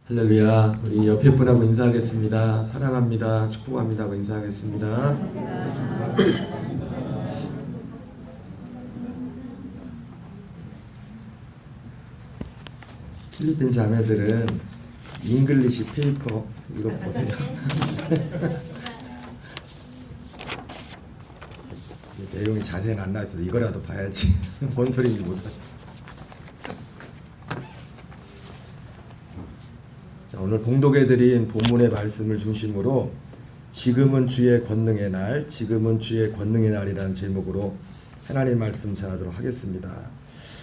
할렐루야. 우리 옆에 분 한번 인사하겠습니다. 사랑합니다. 축복합니다. 하고 인사하겠습니다. 필리핀 자매들은 잉글리시 페이퍼 이거 보세요. 내용이 자세히 안 나와있어서 이거라도 봐야지. 뭔 소리인지 모르겠어. 오늘 봉독해드린 본문의 말씀을 중심으로 지금은 주의 권능의 날, 지금은 주의 권능의 날이라는 제목으로 하나님 말씀 전하도록 하겠습니다.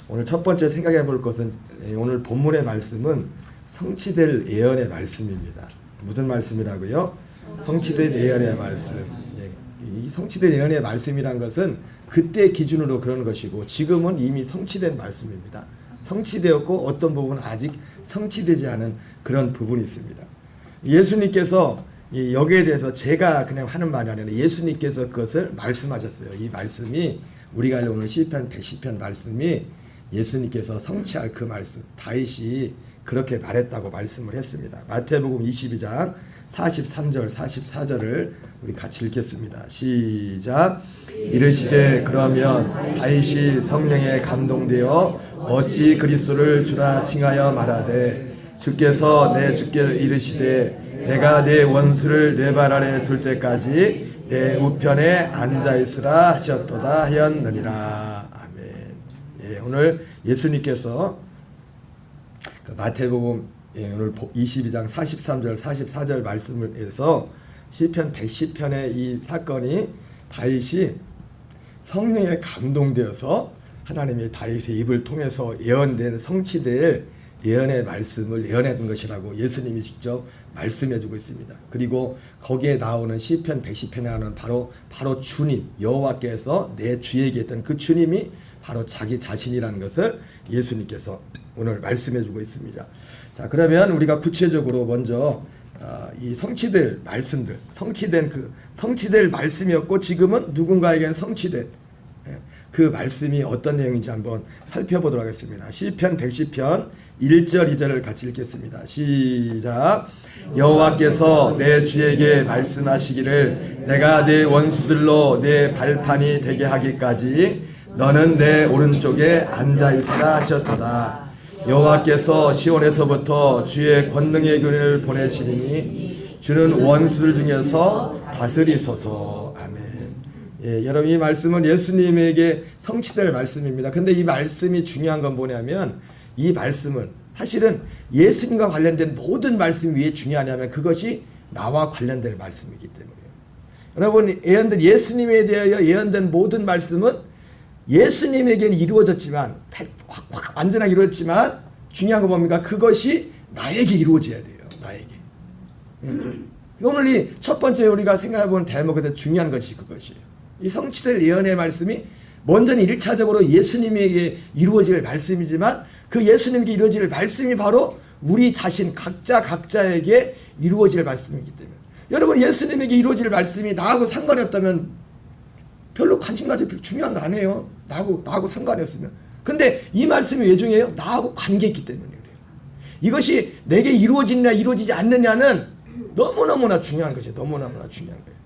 오늘 첫 번째 생각해 볼 것은 오늘 본문의 말씀은 성취될 예언의 말씀입니다. 무슨 말씀이라고요? 성취될 예언의 말씀. 이 성취될 예언의 말씀이란 것은 그때 기준으로 그런 것이고 지금은 이미 성취된 말씀입니다. 성취되었고 어떤 부분은 아직 성취되지 않은 그런 부분이 있습니다. 예수님께서 여기에 대해서 제가 그냥 하는 말이 아니라 예수님께서 그것을 말씀하셨어요. 이 말씀이 우리가 오늘 시편 110편 말씀이 예수님께서 성취할 그 말씀, 다윗이 그렇게 말했다고 말씀을 했습니다. 마태복음 22장 43절 44절을 우리 같이 읽겠습니다. 시작. 이르시되 그러면 다윗이 성령에 감동되어 어찌 그리스도를 주라 칭하여 말하되 주께서 내 주께 이르시되 내가 내 원수를 내 발 아래 둘 때까지 내 우편에 앉아 있으라 하셨도다 하였느니라. 아멘. 오늘 예수님께서 그 마태복음 오늘 22장 43절 44절 말씀을 해서 시편 110편의 이 사건이 다윗이 성령에 감동되어서 하나님이 다윗의 입을 통해서 예언된 성취될 예언의 말씀을 예언한 것이라고 예수님이 직접 말씀해 주고 있습니다. 그리고 거기에 나오는 시편 110편에 나오는 바로 주님 여호와께서 내 주에게 했던 그 주님이 바로 자기 자신이라는 것을 예수님께서 오늘 말씀해 주고 있습니다. 자, 그러면 우리가 구체적으로 먼저 이 성취될 말씀들, 성취될 말씀이었고 지금은 누군가에겐 성취된 그 말씀이 어떤 내용인지 한번 살펴보도록 하겠습니다. 시편 110편 1절 2절을 같이 읽겠습니다. 시작. 여호와께서 내 주에게 말씀하시기를 내가 내 원수들로 내 발판이 되게 하기까지 너는 내 오른쪽에 앉아있으라 하셨도다. 여호와께서 시온에서부터 주의 권능의 교훈을 보내시니 주는 원수들 중에서 다스리소서. 아멘. 여러분 이 말씀은 예수님에게 성취될 말씀입니다. 근데 이 말씀이 중요한 건 뭐냐면 이 말씀은 사실은 예수님과 관련된 모든 말씀이 왜 중요하냐면 그것이 나와 관련된 말씀이기 때문이에요. 여러분 예수님에 대하여 예언된 모든 말씀은 예수님에게는 이루어졌지만 완전하게 이루어졌지만 중요한 건 뭡니까? 그것이 나에게 이루어져야 돼요. 나에게. 오늘 이 첫 번째 우리가 생각해보는 대목에서 중요한 것이 그것이에요. 이 성취될 예언의 말씀이 먼저는 1차적으로 예수님에게 이루어질 말씀이지만 그 예수님에게 이루어질 말씀이 바로 우리 자신 각자에게 이루어질 말씀이기 때문에 여러분 예수님에게 이루어질 말씀이 나하고 상관이 없다면 별로 관심 가지고 별로 중요한 거 아니에요. 나하고 상관이 없으면. 근데 이 말씀이 왜 중요해요? 나하고 관계 있기 때문에 그래요. 이것이 내게 이루어지느냐 이루어지지 않느냐는 너무너무나 중요한 것이에요. 너무너무나 중요한 거예요.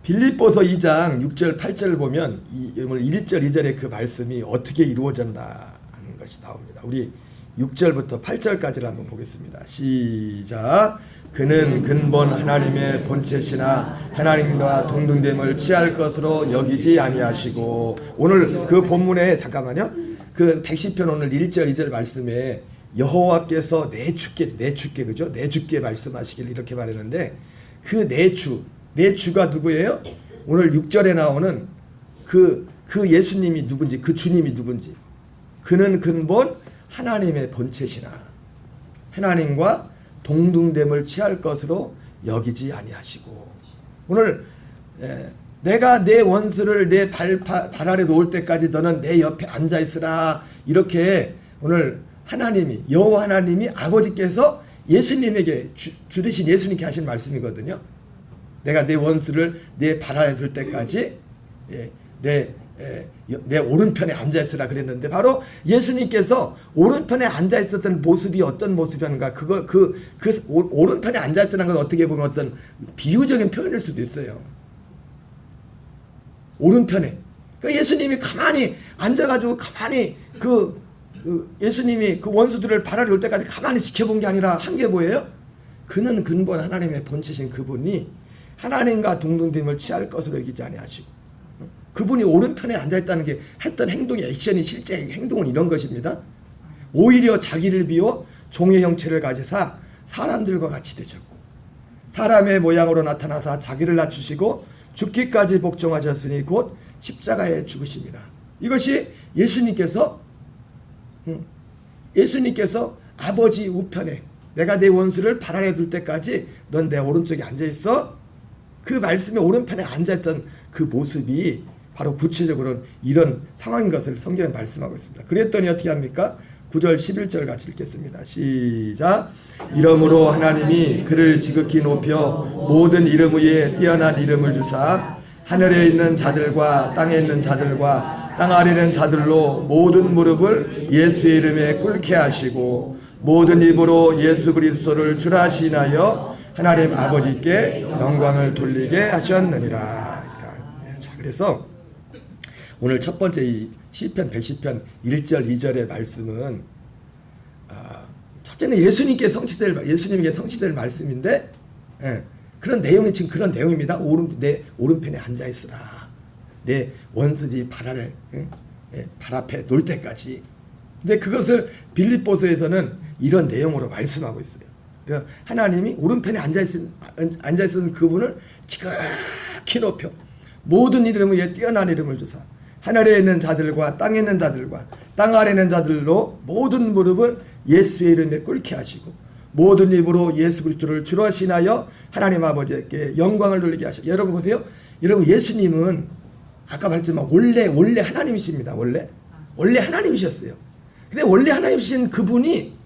빌립보서 2장 6절 8절을 보면 1절 2절의 그 말씀이 어떻게 이루어졌나 하는 것이 나옵니다. 우리 6절부터 8절까지를 한번 보겠습니다. 시작. 그는 근본 하나님의 본체시나 하나님과 동등됨을 취할 것으로 여기지 아니하시고 오늘 그 본문에 잠깐만요. 그 110편 오늘 1절 2절 말씀에 여호와께서 내 주께 그죠? 내 주께 말씀하시길 이렇게 말했는데 그 내 주가 누구예요? 오늘 6절에 나오는 그 예수님이 누군지 그 주님이 누군지 그는 근본 하나님의 본체시나 하나님과 동등됨을 취할 것으로 여기지 아니하시고 오늘 내가 내 원수를 내 발 아래 놓을 때까지 너는 내 옆에 앉아 있으라 이렇게 오늘 하나님이 여호와 하나님이 아버지께서 예수님에게 주 대신 예수님께 하신 말씀이거든요. 내가 내 원수를 내 발 아래 둘 때까지 내 내 오른편에 앉아있으라 그랬는데 바로 예수님께서 오른편에 앉아있었던 모습이 어떤 모습이었는가 그 오른편에 앉아있으라는 건 어떻게 보면 어떤 비유적인 표현일 수도 있어요. 오른편에 그러니까 예수님이 가만히 앉아가지고 가만히 예수님이 그 원수들을 바라리 올 때까지 가만히 지켜본 게 아니라 한 게 뭐예요? 그는 근본 하나님의 본체신 그분이 하나님과 동등됨을 취할 것으로 여기지 아니하시고 그분이 오른편에 앉아있다는 게 했던 행동의 액션이 실제 행동은 이런 것입니다. 오히려 자기를 비워 종의 형체를 가지사 사람들과 같이 되셨고 사람의 모양으로 나타나사 자기를 낮추시고 죽기까지 복종하셨으니 곧 십자가에 죽으심이라. 이것이 예수님께서 아버지 우편에 내가 내 원수를 발 아래 둘 때까지 넌 내 오른쪽에 앉아있어. 그 말씀에 오른편에 앉아있던 그 모습이 바로 구체적으로는 이런 상황인 것을 성경에 말씀하고 있습니다. 그랬더니 어떻게 합니까? 9절 11절 같이 읽겠습니다. 시작. 이러므로 하나님이 그를 지극히 높여 모든 이름 위에 뛰어난 이름을 주사 하늘에 있는 자들과 땅에 있는 자들과 땅 아래 있는 자들로 모든 무릎을 예수의 이름에 꿇게 하시고 모든 입으로 예수 그리스도를 주라 시인하여 하나님 아버지께 영광을 돌리게 하셨느니라. 자, 그래서 오늘 첫 번째 이 시편 110편 1절 2절의 말씀은 첫째는 예수님에게 성취될 말씀인데 그런 내용이 지금 그런 내용입니다. 내 오른편에 앉아 있으라. 내 원수들이 발 앞에 놓을 때까지. 근데 그것을 빌립보서에서는 이런 내용으로 말씀하고 있어요. 하나님이 오른편에 앉아있는 그분을 지극히 높여 모든 이름 위에 뛰어난 이름을 주사 하늘에 있는 자들과 땅에 있는 자들과 땅 아래 있는 자들로 모든 무릎을 예수의 이름에 꿇게 하시고 모든 입으로 예수 그리스도를 주로 하시나여 하나님 아버지께 영광을 돌리게 하시고. 여러분 보세요. 여러분 예수님은 아까 말했지만 원래 하나님이십니다. 원래 하나님이셨어요. 근데 원래 하나님이신 그분이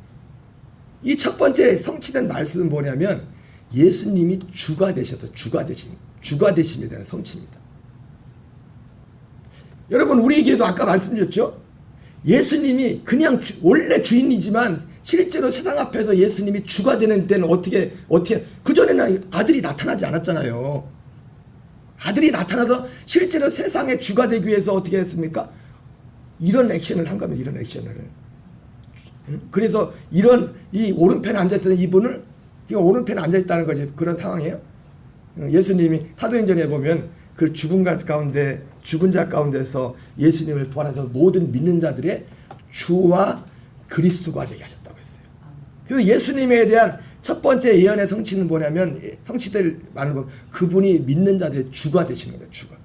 이 첫 번째 성취된 말씀은 뭐냐면 예수님이 주가 되심에 대한 성취입니다. 여러분 우리에게도 아까 말씀드렸죠. 예수님이 그냥 원래 주인이지만 실제로 세상 앞에서 예수님이 주가 되는 때는 어떻게 그전에는 아들이 나타나지 않았잖아요. 아들이 나타나서 실제로 세상의 주가 되기 위해서 어떻게 했습니까? 이런 액션을 한 겁니다. 이런 액션을. 그래서 이 오른편에 앉아있는 이분을 지금 오른편에 앉아있다는 거지. 그런 상황이에요. 예수님이 사도행전에 보면 그 죽은 자 가운데서 예수님을 부활해서 모든 믿는 자들의 주와 그리스도가 되게 하셨다고 했어요. 그래서 예수님에 대한 첫 번째 예언의 성취는 뭐냐면 성취될 말은 뭐 그분이 믿는 자들의 주가 되시는 거예요. 주가.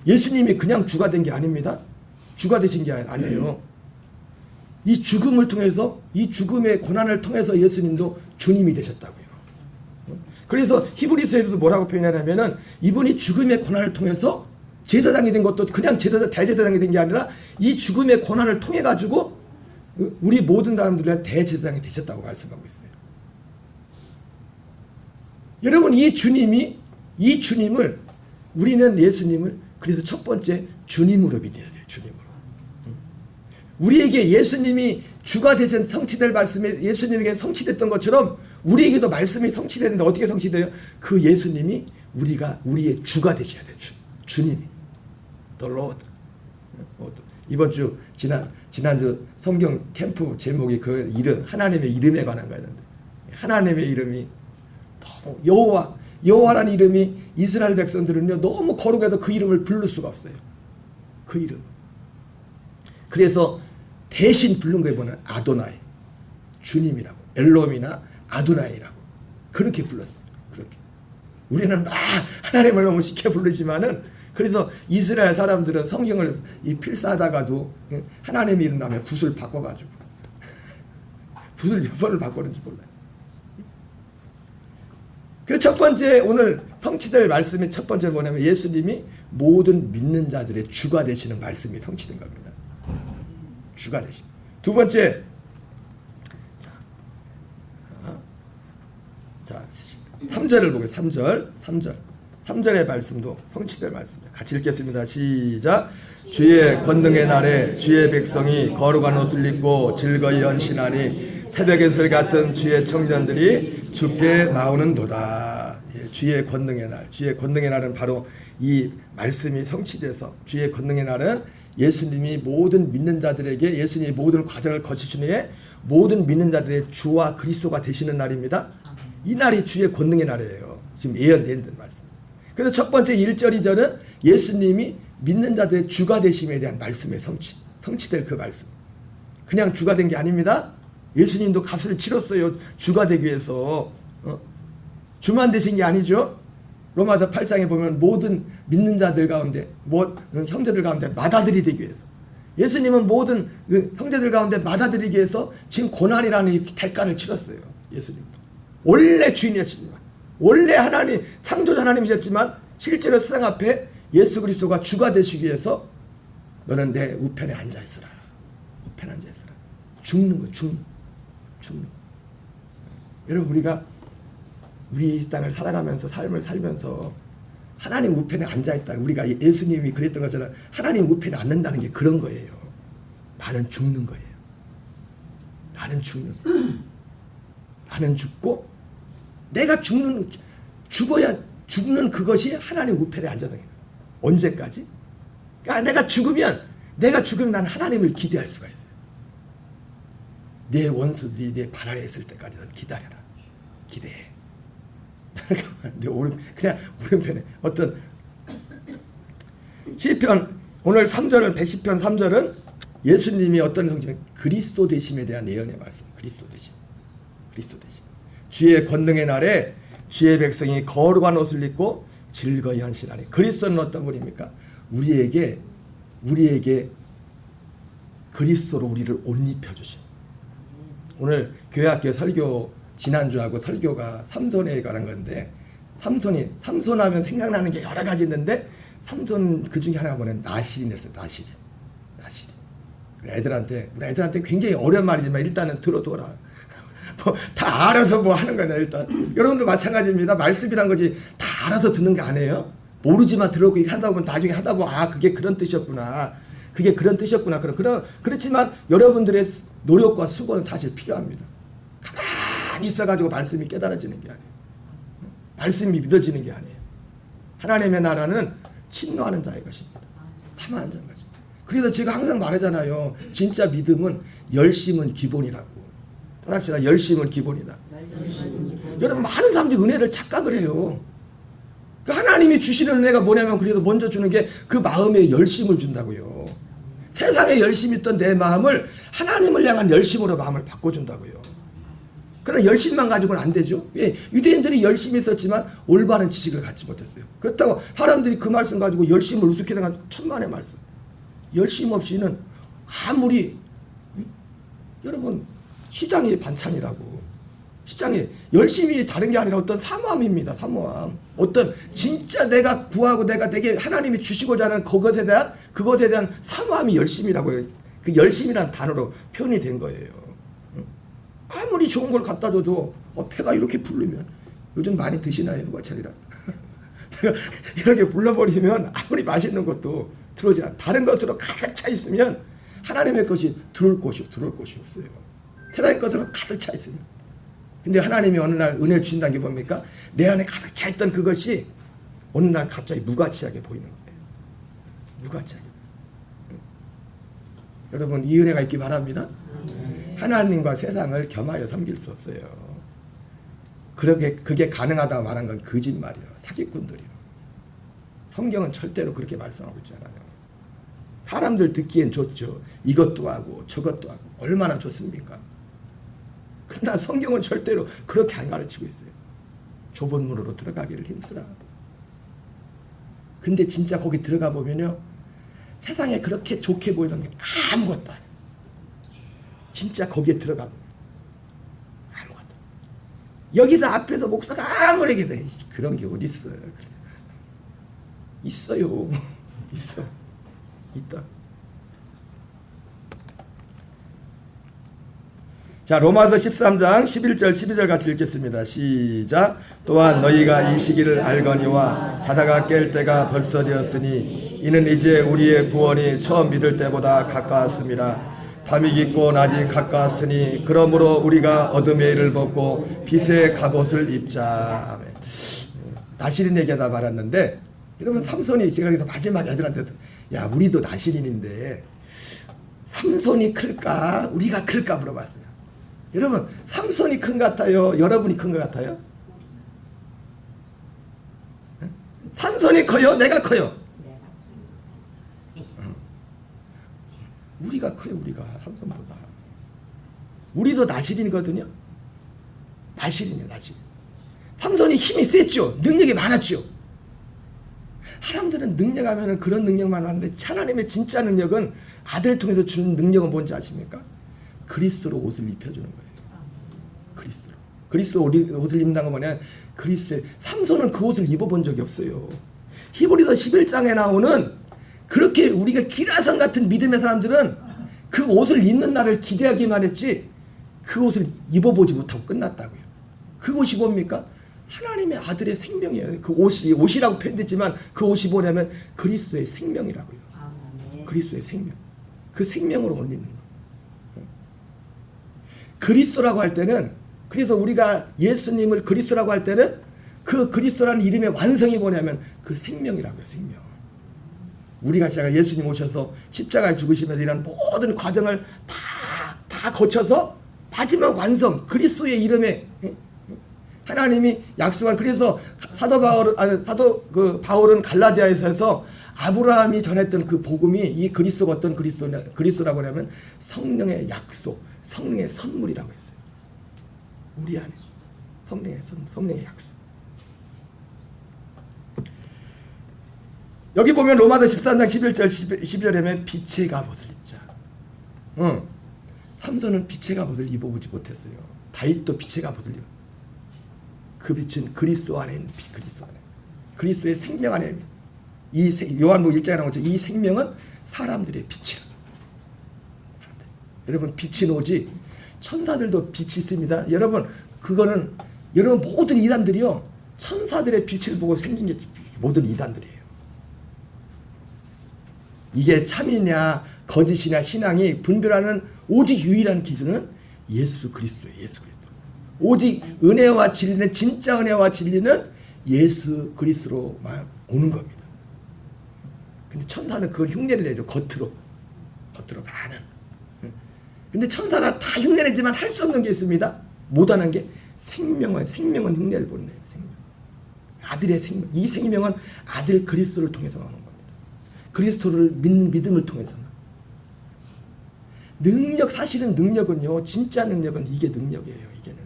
예수님이 그냥 주가 된 게 아닙니다. 주가 되신 게 아니에요. 이 죽음을 통해서 이 죽음의 고난을 통해서 예수님도 주님이 되셨다고요. 그래서 히브리서에도 뭐라고 표현하냐면은 이분이 죽음의 고난을 통해서 제사장이 된 것도 그냥 대제사장이 된 게 아니라 이 죽음의 고난을 통해 가지고 우리 모든 사람들의 대제사장이 되셨다고 말씀하고 있어요. 여러분 이 주님을 우리는 예수님을 그래서 첫 번째 주님으로 믿어야 돼요. 주님으로. 우리에게 예수님이 주가 되신 성취될 말씀이 예수님에게 성취됐던 것처럼 우리에게도 말씀이 성취되는데 어떻게 성취돼요? 그 예수님이 우리의 주가 되셔야 돼요. 주님이. The Lord. 이번 주 지난주 성경 캠프 제목이 그 이름 하나님의 이름에 관한 거였는데 하나님의 이름이 너무 여호와라는 이름이 이스라엘 백성들은요 너무 거룩해서 그 이름을 부를 수가 없어요. 그 이름. 그래서 대신 부른 거에 보면 아도나이 주님이라고 엘롬이나 아도나이라고 그렇게 불렀어요. 그렇게 우리는 하나님을 너무 쉽게 부르지만은 그래서 이스라엘 사람들은 성경을 필사하다가도 하나님의 이름 나오면 굿을 바꿔가지고 굿을 몇 번을 바꾸는지 몰라요. 그 첫 번째 오늘 성취될 말씀의 첫 번째 뭐냐면 예수님이 모든 믿는 자들의 주가 되시는 말씀이 성취된 겁니다. 주가 되신. 두 번째, 자 3절을 보겠습니다. 3절의 말씀도 성취될 말씀입니다. 같이 읽겠습니다. 시작. 주의 권능의 날에 주의 백성이 거룩한 옷을 입고 즐거이 헌신하니 새벽의 설 같은 주의 청년들이 주께 나오는도다. 예, 주의 권능의 날. 주의 권능의 날은 바로 이 말씀이 성취돼서 주의 권능의 날은 예수님이 모든 믿는 자들에게 예수님이 모든 과정을 거치신 후에 모든 믿는 자들의 주와 그리스도가 되시는 날입니다. 이 날이 주의 권능의 날이에요. 지금 예언된 말씀. 그래서 첫 번째 1절 2절은 예수님이 믿는 자들의 주가 되심에 대한 말씀의 성취될 그 말씀. 그냥 주가 된 게 아닙니다. 예수님도 값을 치렀어요. 주가 되기 위해서. 주만 되신 게 아니죠. 로마서 8장에 보면 모든 믿는 자들 가운데 형제들 가운데 맏아들이 되기 위해서 예수님은 모든 형제들 가운데 맏아들이기 위해서 지금 고난이라는 이 대가를 치렀어요. 예수님도 원래 주인이었지만 원래 하나님 창조자 하나님이셨지만 실제로 세상 앞에 예수 그리스도가 주가 되시기 위해서 너는 내 우편에 앉아있으라. 우편에 앉아있으라. 죽는 거 죽는 여러분 우리가 우리 이 땅을 살아가면서 삶을 살면서 하나님 우편에 앉아있다. 우리가 예수님이 그랬던 것처럼 하나님 우편에 앉는다는 게 그런 거예요. 나는 죽는 거예요. 나는 죽고 내가 죽는 그것이 하나님 우편에 앉아서 언제까지? 그러니까 내가 죽으면 난 하나님을 기대할 수가 있어요. 내 원수들이 내 발 아래에 있을 때까지 넌 기다려라. 기대해. 그냥 오른편에 어떤 시편 오늘 3절은 110편 3절은 예수님이 어떤 성질은 그리스도 되심에 대한 예언의 말씀. 그리스도 되심. 주의 권능의 날에 주의 백성이 거룩한 옷을 입고 즐거이 헌신하니. 그리스도는 어떤 분입니까? 우리에게 그리스도로 우리를 옷 입혀주신. 오늘 교회학교 설교 지난주하고 설교가 삼손에 관한 건데 삼손 하면 생각나는 게 여러 가지 있는데 삼손 그 중에 하나가 뭐냐면 나실이었어요. 나실이. 우리 애들한테 굉장히 어려운 말이지만 일단은 들어둬라. 뭐 다 알아서 뭐 하는 거냐 일단. 여러분도 마찬가지입니다. 말씀이란 거지 다 알아서 듣는 게 아니에요. 모르지만 들어오고 하다 보면 나중에 하다 보면 그게 그런 뜻이었구나. 그렇지만 여러분들의 노력과 수고는 사실 필요합니다. 가만히 있어가지고 말씀이 깨달아지는 게 아니에요. 말씀이 믿어지는 게 아니에요. 하나님의 나라는 침노하는 자의 것입니다. 사모하는 자의 것입니다. 그래서 제가 항상 말하잖아요. 진짜 믿음은 열심은 기본이라고. 따라합시다. 열심은 기본이다. 여러분 많은 사람들이 은혜를 착각을 해요. 그 하나님이 주시는 은혜가 뭐냐면 그래도 먼저 주는 게 그 마음에 열심을 준다고요. 세상에 열심히 있던 내 마음을 하나님을 향한 열심으로 마음을 바꿔준다고요. 그러나 열심만 가지고는 안 되죠. 예, 유대인들이 열심히 있었지만 올바른 지식을 갖지 못했어요. 그렇다고 사람들이 그 말씀 가지고 열심을 우습게 생각한 천만의 말씀. 열심 없이는 아무리 여러분 시장이 반찬이라고. 시장에 열심히 다른 게 아니라 어떤 사모함입니다. 사모함. 어떤 진짜 내가 구하고 내게 하나님이 주시고자 하는 그것에 대한 사모함이 열심이라고요. 그 열심이라는 단어로 표현이 된 거예요. 아무리 좋은 걸 갖다 줘도 배가 이렇게 부르면 요즘 많이 드시나요? 누가차리라 이렇게 불러버리면 아무리 맛있는 것도 들어오지 않아. 다른 것으로 가득 차 있으면 하나님의 것이 들어올 곳이 없어요. 세상의 것으로 가득 차 있으면. 근데 하나님이 어느 날 은혜를 주신다는 게 뭡니까? 내 안에 가득 차 있던 그것이 어느 날 갑자기 무가치하게 보이는 거예요. 무가치하게. 여러분 이 은혜가 있기 바랍니다. 하나님과 세상을 겸하여 섬길 수 없어요. 그게 가능하다고 말한 건 거짓말이에요. 사기꾼들이에요. 성경은 절대로 그렇게 말씀하고 있지 않아요. 사람들 듣기엔 좋죠. 이것도 하고 저것도 하고 얼마나 좋습니까? 그러나 성경은 절대로 그렇게 안 가르치고 있어요. 좁은 문으로 들어가기를 힘쓰라. 근데 진짜 거기 들어가 보면요. 세상에 그렇게 좋게 보이던 게 아무것도 아니에요. 진짜 거기에 들어가 보면 아무것도. 여기서 앞에서 목사가 아무리 얘기해도 그런 게 어디 있어요. 있어요. 있어. 있다. 자, 로마서 13장 11절 12절 같이 읽겠습니다. 시작. 또한 너희가 이 시기를 알거니와 자다가 깰 때가 벌써 되었으니 이는 이제 우리의 구원이 처음 믿을 때보다 가까웠습니다. 밤이 깊고 낮이 가까웠으니 그러므로 우리가 어둠의 일을 벗고 빛의 갑옷을 입자. 아멘. 나실인 얘기하다 말았는데, 여러분 삼손이 제가 그래서 마지막에 애들한테서 야 우리도 나실인인데 삼손이 클까 우리가 클까 물어봤어요. 여러분 삼손이 큰 것 같아요? 여러분이 큰 것 같아요? 삼손이 커요? 내가 커요? 우리가 커요. 우리가 삼손보다. 우리도 나실인이거든요. 나실이에요. 나실. 삼손이 힘이 셌죠. 능력이 많았죠. 사람들은 능력하면 그런 능력만 하는데 하나님의 진짜 능력은 아들 통해서 주는 능력은 뭔지 아십니까? 그리스도로 옷을 입혀주는 거예요. 그리스도로. 그리스도 옷을 입는다는 건 뭐냐? 그리스도의 삼손은 그 옷을 입어본 적이 없어요. 히브리서 11장에 나오는 그렇게 우리가 기라성 같은 믿음의 사람들은 그 옷을 입는 날을 기대하기만 했지 그 옷을 입어보지 못하고 끝났다고요. 그 옷이 뭡니까? 하나님의 아들의 생명이에요. 그 옷이라고 표현됐지만 그 옷이 뭐냐면 그리스도의 생명이라고요. 그리스도의 생명. 그 생명으로 올리는 거. 그리스도라고 할 때는, 그래서 우리가 예수님을 그리스도라고 할 때는 그 그리스도라는 이름의 완성이 뭐냐면 그 생명이라고요. 생명. 우리가 제가 예수님 오셔서 십자가에 죽으시면서 이런 모든 과정을 다 거쳐서 마지막 완성, 그리스도의 이름에 하나님이 약속한. 그래서 사도 바울은 갈라디아에서 해서 아브라함이 전했던 그 복음이 이 그리스도가 어떤 그리스도라고 하냐면 성령의 약속, 성령의 선물이라고 했어요. 우리 안에 성령의 약속. 여기 보면 로마서 13장 11절 12절에 보면 빛의 갑옷을 입자. 삼손은 빛의 갑옷을 입어보지 못했어요. 다윗도 빛의 갑옷을 입어. 그 빛은 그리스도 안에 있는 빛, 그리스도 안에. 그리스도의 생명 안에 요한복음 1장에 나오죠. 이 생명은 사람들의 빛이라. 여러분 빛이 오지 천사들도 빛이 있습니다. 여러분 그거는 여러분 모든 이단들이요 천사들의 빛을 보고 생긴 게 모든 이단들이에요. 이게 참이냐 거짓이냐 신앙이 분별하는 오직 유일한 기준은 예수 그리스도예요. 예수 그리스도. 오직 은혜와 진리는, 진짜 은혜와 진리는 예수 그리스도로만 오는 겁니다. 근데 천사는 그걸 흉내를 내죠. 겉으로 많은. 근데 천사가 다 흉내내지만 할 수 없는 게 있습니다. 못하는 게 생명은 흉내를 못 내요. 생명. 아들의 생명. 이 생명은 아들 그리스도를 통해서 오는 겁니다. 그리스도를 믿는 믿음을 통해서. 능력, 사실은 능력은요, 진짜 능력은 이게 능력이에요. 이게는요.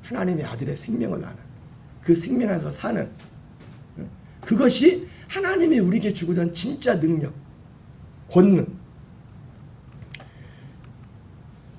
하나님의 아들의 생명을 아는, 그 생명 안에서 사는, 그것이 하나님이 우리에게 주고자 진짜 능력, 권능.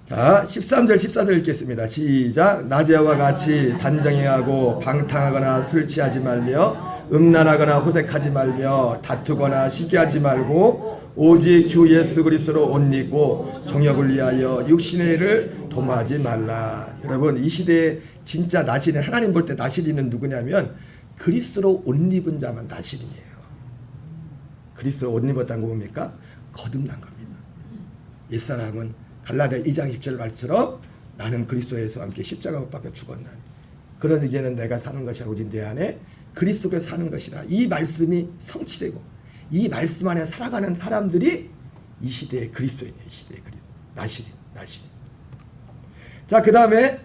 자, 13절 14절 읽겠습니다. 시작. 낮에와 같이 단정해하고 방탕하거나 술 취하지 말며 음란하거나 호색하지 말며 다투거나 시기하지 말고 오직 주 예수 그리스도로 옷 입고 정욕을 위하여 육신의 일을 도모하지 말라. 여러분 이 시대에 진짜 나실인, 하나님 볼 때 나실인은 누구냐면 그리스도로 옷 입은 자만 나실인이에요. 그리스도로 옷 입었다는 거 뭡니까? 거듭난 겁니다. 옛사람은 갈라디아 2장 10절 말처럼 나는 그리스도에서 함께 십자가 못 박혀 죽었나니 그런 이제는 내가 사는 것이 아니라 오직 내 안에 그리스도께서 사는 것이라. 이 말씀이 성취되고 이 말씀 안에 살아가는 사람들이 이 시대의 그리스도인이에요. 이 시대의 그리스도. 나실인. 자, 그 다음에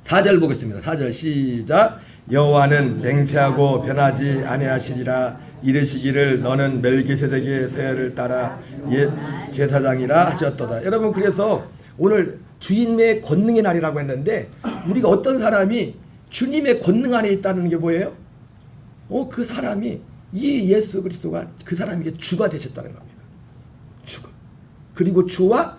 4절 보겠습니다. 4절 시작. 여호와는 맹세하고 변하지 아니하시리라. 이르시기를 너는 멜기세덱의 세례를 따라 옛 제사장이라 하셨도다. 여러분 그래서 오늘 주님의 권능의 날이라고 했는데 우리가 어떤 사람이 주님의 권능 안에 있다는 게 뭐예요? 그 사람이 이 예수 그리스도가 그 사람에게 주가 되셨다는 겁니다. 주가. 그리고 주와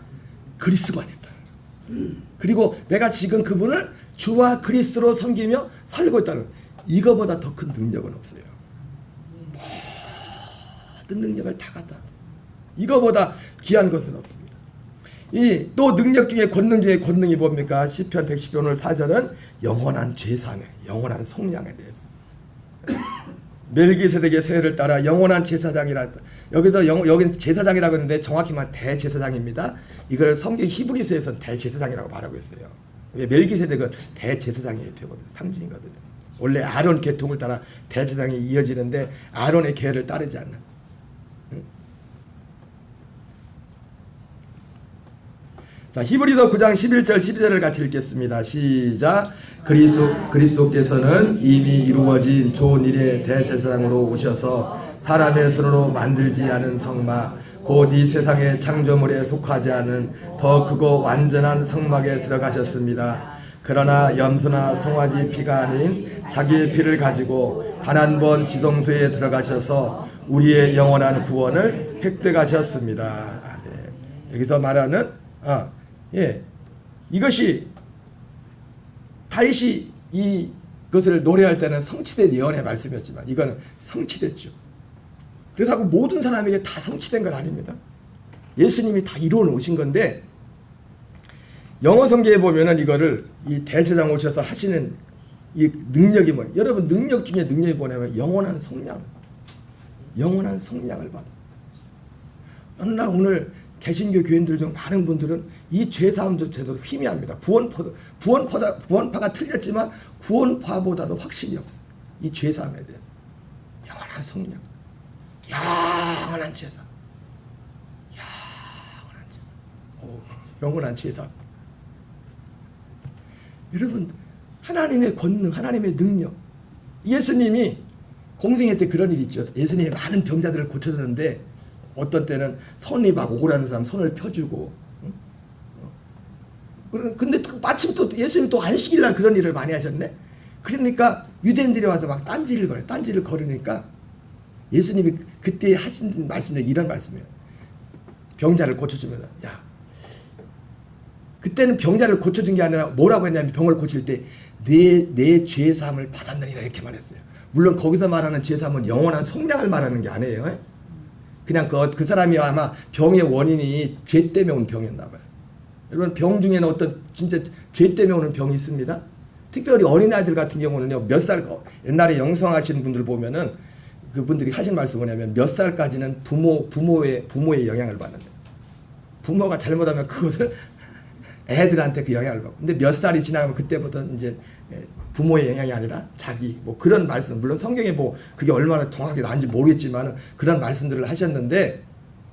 그리스도가 됐다는. 그리고 내가 지금 그분을 주와 그리스도로 섬기며 살고 있다는. 이거보다 더 큰 능력은 없어요. 모든 능력을 다 갖다. 이거보다 귀한 것은 없습니다. 이 또 능력 중에 권능 중에 권능이 뭡니까? 시편 110편 오늘 4절은 영원한 죄사함에, 영원한 속량에 대해서. 멜기세덱의 세례를 따라 영원한 제사장이라. 여기서 여긴 제사장이라고 했는데 정확히 말하면 대제사장입니다. 이걸 성경 히브리서에서는 대제사장이라고 말하고 있어요. 멜기세덱은 대제사장의 표거든, 상징이거든요. 원래 아론 계통을 따라 대제사장이 이어지는데 아론의 계를 따르지 않는. 자, 히브리서 9장 11절 12절을 같이 읽겠습니다. 시작. 그리스도께서는 이미 이루어진 좋은 일의 대제사장으로 오셔서 사람의 손으로 만들지 않은 성막 곧 이 세상의 창조물에 속하지 않은 더 크고 완전한 성막에 들어가셨습니다. 그러나 염소나 송아지 피가 아닌 자기의 피를 가지고 단 한 번 지성소에 들어가셔서 우리의 영원한 구원을 획득하셨습니다. 아멘. 여기서 말하는 이것이 다윗이 이것을 노래할 때는 성취된 예언의 말씀이었지만 이거는 성취됐죠. 그래서 모든 사람에게 다 성취된 건 아닙니다. 예수님이 다 이루어 놓으신 건데, 영어 성경에 보면은 이거를 이 대제사장 오셔서 하시는 이 능력이 뭐예요? 여러분, 능력 중에 능력이 뭐냐면 영원한 속량, 영원한 속량을 받아. 나 오늘 개신교 교인들 중 많은 분들은 이 죄사함조차도 희미합니다. 구원파가 틀렸지만 구원파보다도 확신이 없어. 이 죄사함에 대해서. 영원한 속량, 영원한 제사, 영원한 제사, 영원한 제사. 여러분, 하나님의 권능, 하나님의 능력. 예수님이 공생애 때 그런 일이 있죠. 예수님이 많은 병자들을 고쳐줬는데 어떤 때는 손이 막 오그라든 사람 손을 펴주고, 근데 마침 또 예수님이 또 안식일 날 그런 일을 많이 하셨네. 그러니까 유대인들이 와서 막 딴지를 거리니까 예수님이 그때 하신 말씀 중에 이런 말씀이에요. 병자를 고쳐주면서, 야, 그때는 병자를 고쳐준 게 아니라 뭐라고 했냐면, 병을 고칠 때 내 죄사함을 받았느니라 이렇게 말했어요. 물론 거기서 말하는 죄사함은 영원한 속량을 말하는 게 아니에요. 그냥 그 사람이 아마 병의 원인이 죄 때문에 온 병이었나 봐요. 여러분, 병 중에는 어떤 진짜 죄 때문에 오는 병이 있습니다. 특별히 어린아이들 같은 경우는요, 몇 살, 옛날에 영성하시는 분들 보면은 그분들이 하신 말씀이 뭐냐면, 몇 살까지는 부모의 영향을 받는다. 부모가 잘못하면 그것을 애들한테 그 영향을 받고, 근데 몇 살이 지나가면 그때부터 이제 부모의 영향이 아니라 자기, 뭐 그런 말씀, 물론 성경에 뭐 그게 얼마나 정확하게 나은지 모르겠지만 그런 말씀들을 하셨는데,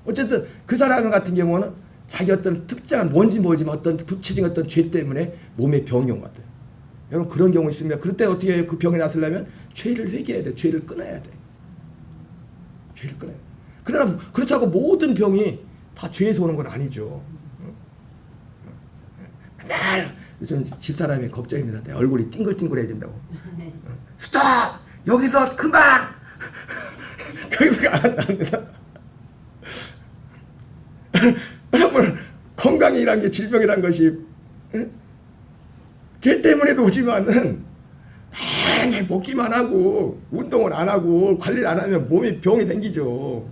어쨌든 그 사람 같은 경우는 자기 어떤 특정한 뭔지 모르지만 어떤 구체적인 어떤 죄 때문에 몸에 병이 온 것 같아요. 여러분, 그런 경우 있으면 그럴 때 어떻게 해요? 그 병이 났으려면 죄를 회개해야 돼. 죄를 끊어야 돼. 죄를 끊어야 돼. 그러나 그렇다고 모든 병이 다 죄에서 오는 건 아니죠. 맨날 요즘 집사람이 걱정입니다. 내 얼굴이 띵글띵글해진다고. 스톱! 여기서 그만! 거기서 안 합니다. 여러분, 건강이란 게, 질병이란 것이 죄 때문에도 오지만은 맨날 먹기만 하고 운동을 안 하고 관리를 안 하면 몸에 병이 생기죠.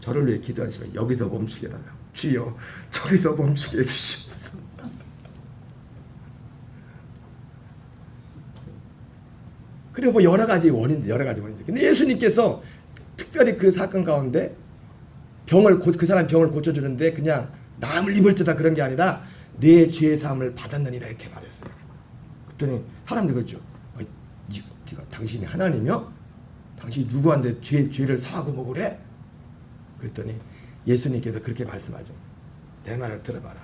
저를 위해 기도하시면 여기서 멈추게 해달라고. 주여, 저기서 멈추게 해주시면서. 그리고 뭐 여러 가지 원인들. 근데 예수님께서 특별히 그 사건 가운데 그 사람 병을 고쳐주는데 그냥 남을 입을 듯다 그런 게 아니라 내 죄의 사함을 받았느니라 이렇게 말했어요. 그랬더니 사람들이 그랬죠. 당신이 하나님이요? 당신이 누구한테 죄를 사하고 뭐 그래? 그랬더니 예수님께서 그렇게 말씀하죠. 내 말을 들어봐라.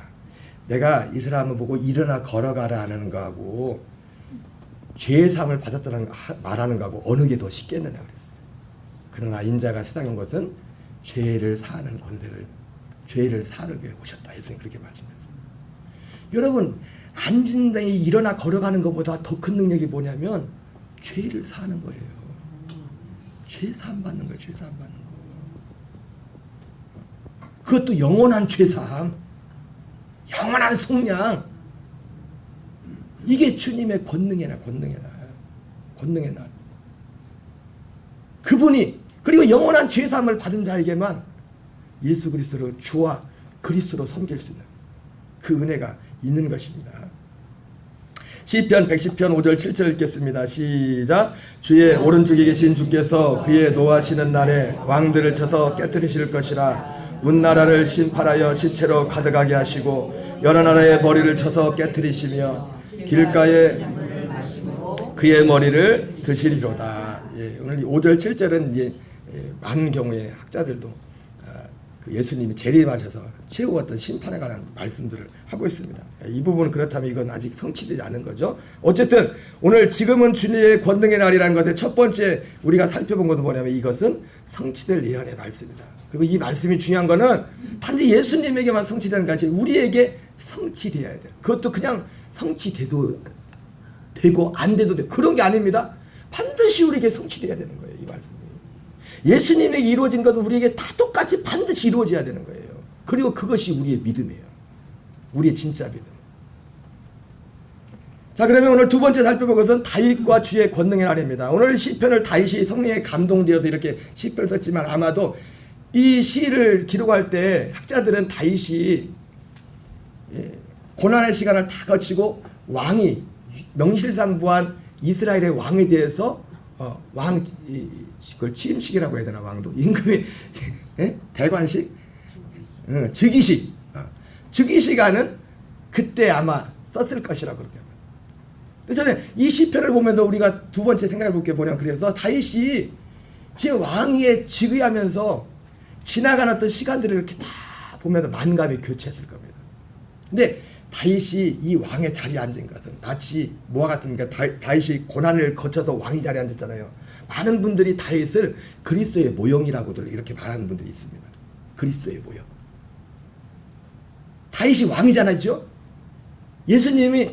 내가 이 사람을 보고 일어나 걸어가라 하는 거하고 죄의 사함을 받았다는 말하는 거하고 어느 게 더 쉽겠느냐 그랬어요. 그러나 인자가 세상에 온 것은 죄를 사하는 권세를, 죄를 사르게 오셨다. 예수님 그렇게 말씀했어요. 여러분, 앉은 데에 일어나 걸어가는 것보다 더 큰 능력이 뭐냐면 죄를 사는 거예요. 죄 사함 받는 거예요. 죄 사함 받는 거. 그것도 영원한 죄 사함, 영원한 속량. 이게 주님의 권능의 날. 그분이, 그리고 영원한 죄 사함을 받은 자에게만 예수 그리스도로 주와 그리스도로 섬길 수 있는 그 은혜가 있는 것입니다. 시편 110편 5절 7절 읽겠습니다. 시작. 주의 오른쪽에 계신 주께서 그의 노하시는 날에 왕들을 쳐서 깨뜨리실 것이라. 온 나라를 심판하여 시체로 가득하게 하시고 여러 나라의 머리를 쳐서 깨뜨리시며 길가에 그의 머리를 드시리로다. 예, 오늘 5절 7절은 많은 경우에 학자들도 그 예수님이 재림하셔서 최후 어떤 심판에 관한 말씀들을 하고 있습니다. 이 부분은 그렇다면 이건 아직 성취되지 않은 거죠. 어쨌든 오늘 지금은 주님의 권능의 날이라는 것의 첫 번째 우리가 살펴본 것은 뭐냐면 이것은 성취될 예언의 말씀이다. 그리고 이 말씀이 중요한 거는 단지 예수님에게만 성취되는 것이 우리에게 성취되어야 돼요. 그것도 그냥 성취돼도 되고 안 돼도 돼. 그런 게 아닙니다. 반드시 우리에게 성취돼야 되는 거예요. 이 말씀이. 예수님에게 이루어진 것은 우리에게 다 똑같이 반드시 이루어져야 되는 거예요. 그리고 그것이 우리의 믿음이에요. 우리의 진짜 믿음. 자, 그러면 오늘 두 번째 살펴볼 것은 다윗과 주의 권능의 날입니다. 오늘 시편을 다윗이 성령에 감동되어서 이렇게 시편을 썼지만 아마도 이 시를 기록할 때 학자들은 다윗이 고난의 시간을 다 거치고 왕이 명실상부한 이스라엘의 왕에 대해서 그걸 취임식이라고 해야 되나, 왕도 임금이 대관식, 즉위식, 즉위식하는 그때 아마 썼을 것이라고 그렇게 합니다. 그래서 저는 이 시편을 보면서 우리가 두 번째 생각해 볼 게 뭐냐면, 그래서 다윗이 지금 왕위에 즉위하면서 지나간 어떤 시간들을 이렇게 다 보면서 만감이 교체했을 겁니다. 근데 다윗이 이 왕의 자리에 앉은 것은 마치 뭐와 같습니까? 다윗이 고난을 거쳐서 왕의 자리에 앉았잖아요. 많은 분들이 다윗을 그리스도의 모형이라고들 이렇게 말하는 분들이 있습니다. 그리스도의 모형. 다윗이 왕이잖아요. 예수님이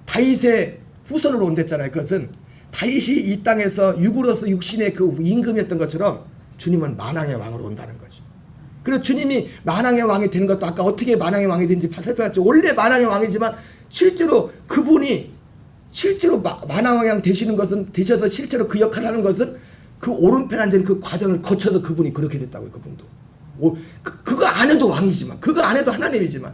다윗의 후손으로 온댔잖아요. 그것은 다윗이 이 땅에서 육으로서 육신의 그 임금이었던 것처럼 주님은 만왕의 왕으로 온다는 거죠. 그리고 주님이 만왕의 왕이 되는 것도 아까 어떻게 만왕의 왕이 된지 살펴봤죠. 원래 만왕의 왕이지만 실제로 그분이 실제로 만왕의 왕 되시는 것은, 되셔서 실제로 그 역할을 하는 것은 그 오른편 앉은 그 과정을 거쳐서 그분이 그렇게 됐다고요. 그분도. 그거 안 해도 왕이지만, 그거 안 해도 하나님이지만,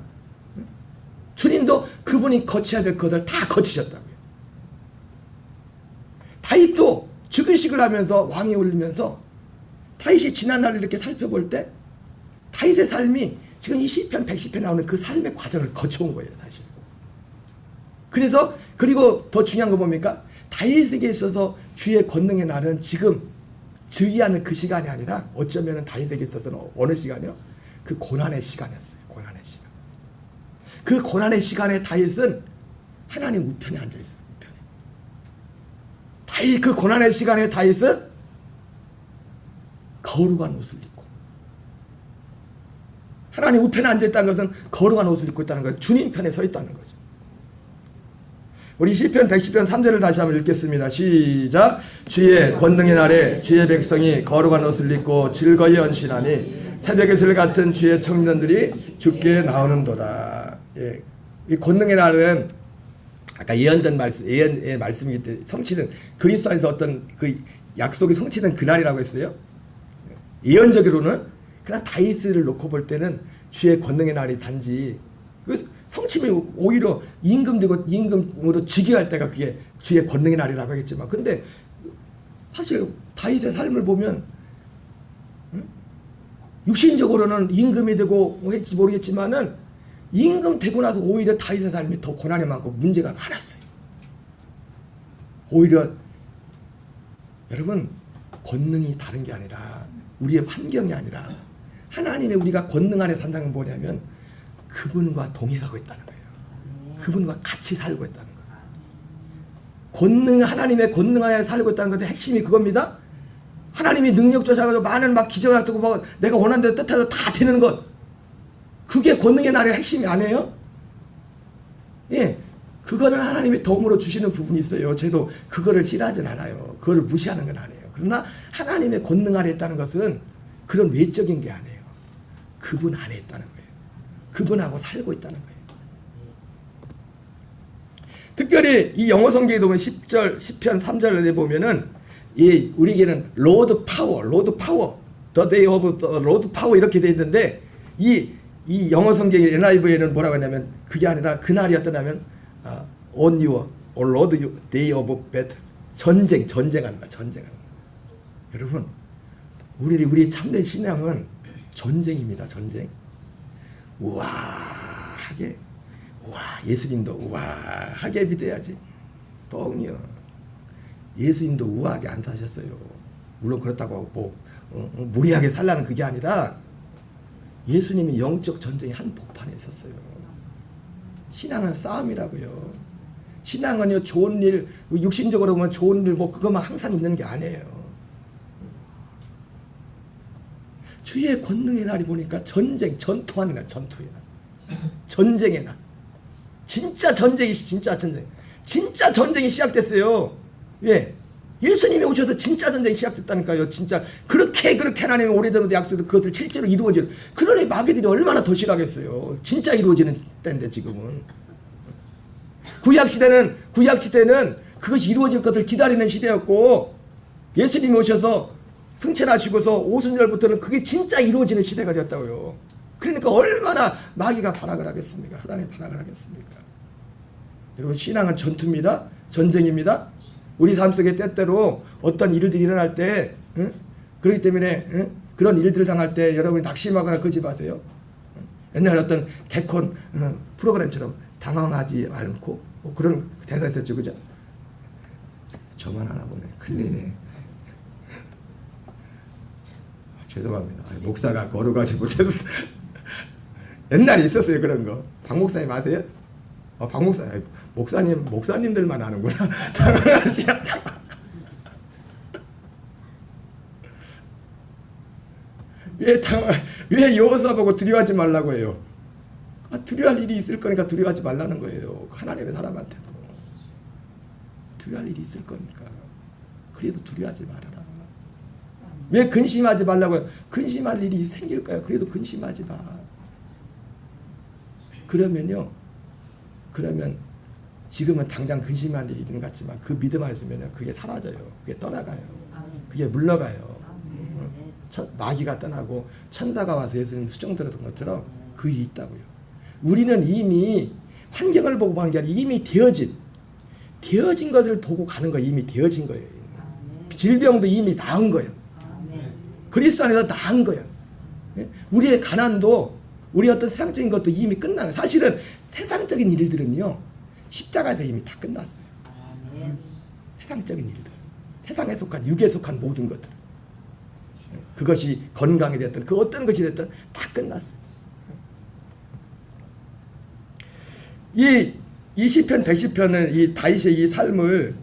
주님도 그분이 거쳐야 될 것을 다 거치셨다고요. 다윗도 즉위식을 하면서 왕이 올리면서 다윗이 지난 날을 이렇게 살펴볼 때 다윗의 삶이 지금 이 시편 110편에 나오는 그 삶의 과정을 거쳐온 거예요, 사실. 그래서 그리고 더 중요한 거 뭡니까? 다윗에게 있어서 주의 권능의 날은 지금 즉위하는 그 시간이 아니라 어쩌면 다윗에게 있어서는 어느 시간이요? 그 고난의 시간이었어요. 고난의 시간. 그 고난의 시간에 다윗은 하나님 우편에 앉아 있었어요. 우편에. 다윗 그 고난의 시간에 다윗은 거룩한 옷을 입고, 하나님 우편에 앉아 있다는 것은 거룩한 옷을 입고 있다는 거예요. 주님 편에 서 있다는 거죠. 우리 시편 110편 3절을 다시 한번 읽겠습니다. 시작. 주의 권능의 날에 주의 백성이 거룩한 옷을 입고 즐거이 헌신하니 새벽의 슬 같은 주의 청년들이 주께 나오는도다. 예. 이 권능의 날은 아까 예언된 말씀, 예언의 말씀이기 때문에 성취된, 그리스도 안에서 어떤 그 약속이 성취된 그날이라고 했어요. 예언적으로는. 그러나 다윗을 놓고 볼 때는 주의 권능의 날이 단지 그 성취이 오히려 임금되고 임금으로 즉위할 때가 그게 주의 권능의 날이라고 하겠지만, 근데 사실 다윗의 삶을 보면 육신적으로는 임금이 되고 했지 모르겠지만은 임금 되고 나서 오히려 다윗의 삶이 더 고난이 많고 문제가 많았어요. 오히려 여러분, 권능이 다른 게 아니라, 우리의 환경이 아니라 하나님의 우리가 권능 안에 산다는 건 뭐냐면 그분과 동행하고 있다는 거예요. 그분과 같이 살고 있다는 거예요. 하나님의 권능 안에 살고 있다는 것의 핵심이 그겁니다. 하나님이 능력 주셔가지고 많은 막 기적을 하고 막 내가 원하는 대로 뜻해서 다 되는 것, 그게 권능의 날의 핵심이 아니에요? 예, 그거는 하나님이 덤으로 주시는 부분이 있어요. 저도 그거를 싫어하진 않아요. 그거를 무시하는 건 아니에요. 그러나 하나님의 권능 안에 있다는 것은 그런 외적인 게 아니에요. 그분 안에 있다는 거예요. 그분하고 살고 있다는 거예요. 특별히 이 영어 성경에 보면 10절, 10편 3절에 보면은 이 우리에게는 로드 파워, the day of the Lord power 이렇게 돼 있는데 이 영어 성경의 NIV에는 뭐라고 하냐면 그게 아니라 그날이 어떠냐면 on your or Lord day of battle. 전쟁하는 거야. 전쟁하는 거야. 여러분, 우리 참된 신앙은 전쟁입니다. 전쟁. 우아하게, 예수님도 우아하게 믿어야지. 뻥이요. 예수님도 우아하게 안 사셨어요. 물론 그렇다고 하고 무리하게 살라는 그게 아니라 예수님이 영적 전쟁의 한복판에 있었어요. 신앙은 싸움이라고요. 신앙은요, 좋은 일, 육신적으로 보면 좋은 일 그것만 항상 있는 게 아니에요. 주의 권능의 날이 보니까 전투하는 날, 전투의 날. 전쟁의 날. 진짜 전쟁이 시작됐어요. 왜? 예수님이 오셔서 진짜 전쟁이 시작됐다니까요. 진짜 그렇게 하나님의 오래전 약속도 그것을 실제로 이루어지는. 그러니 마귀들이 얼마나 더 싫어하겠어요. 진짜 이루어지는 때인데 지금은. 구약 시대는 그것이 이루어질 것을 기다리는 시대였고, 예수님이 오셔서 승천하시고서 오순절부터는 그게 진짜 이루어지는 시대가 되었다고요. 그러니까 얼마나 마귀가 발악을 하겠습니까? 하나님 발악을 하겠습니까? 여러분, 신앙은 전투입니다. 전쟁입니다. 우리 삶 속에 때때로 어떤 일들이 일어날 때, 그렇기 때문에 그런 일들을 당할 때 여러분이 낙심하거나 그러지 마세요. 옛날 어떤 개콘 프로그램처럼 당황하지 않고 그런 대사 있었죠, 그죠? 저만 하나 보네. 큰일이네. 죄송합니다. 목사가 거룩하지 못해서. 옛날에 있었어요, 그런 거. 박 목사님 아세요? 박 목사, 목사님들만 아는구나. 왜 여호수아 보고 두려워하지 말라고 해요? 두려워할 일이 있을 거니까 두려워하지 말라는 거예요. 하나님의 사람한테도 두려워할 일이 있을 거니까. 그래도 두려워하지 말아라. 왜 근심하지 말라고 해요? 근심할 일이 생길 거야. 그래도 근심하지 마. 그러면 지금은 당장 근심할 일이 있는 것 같지만 그 믿음 안에 있으면 그게 사라져요. 그게 떠나가요. 그게 물러가요. 마귀가 떠나고 천사가 와서 예수님 수정 들었던 것처럼 그 일이 있다고요. 우리는 이미 환경을 보고 가는 게 아니라 이미 되어진 것을 보고 가는 거예요. 이미 되어진 거예요. 질병도 이미 나은 거예요. 그리스도 안에서 나은 거예요. 우리의 가난도, 우리 어떤 세상적인 것도 이미 끝난 거예요. 사실은 세상적인 일들은요, 십자가에서 이미 다 끝났어요. 세상적인 일들, 세상에 속한, 육에 속한 모든 것들, 그것이 건강이 됐든 그 어떤 것이 됐든 다 끝났어요. 이 시편 110편은 이 다윗의 이 삶을,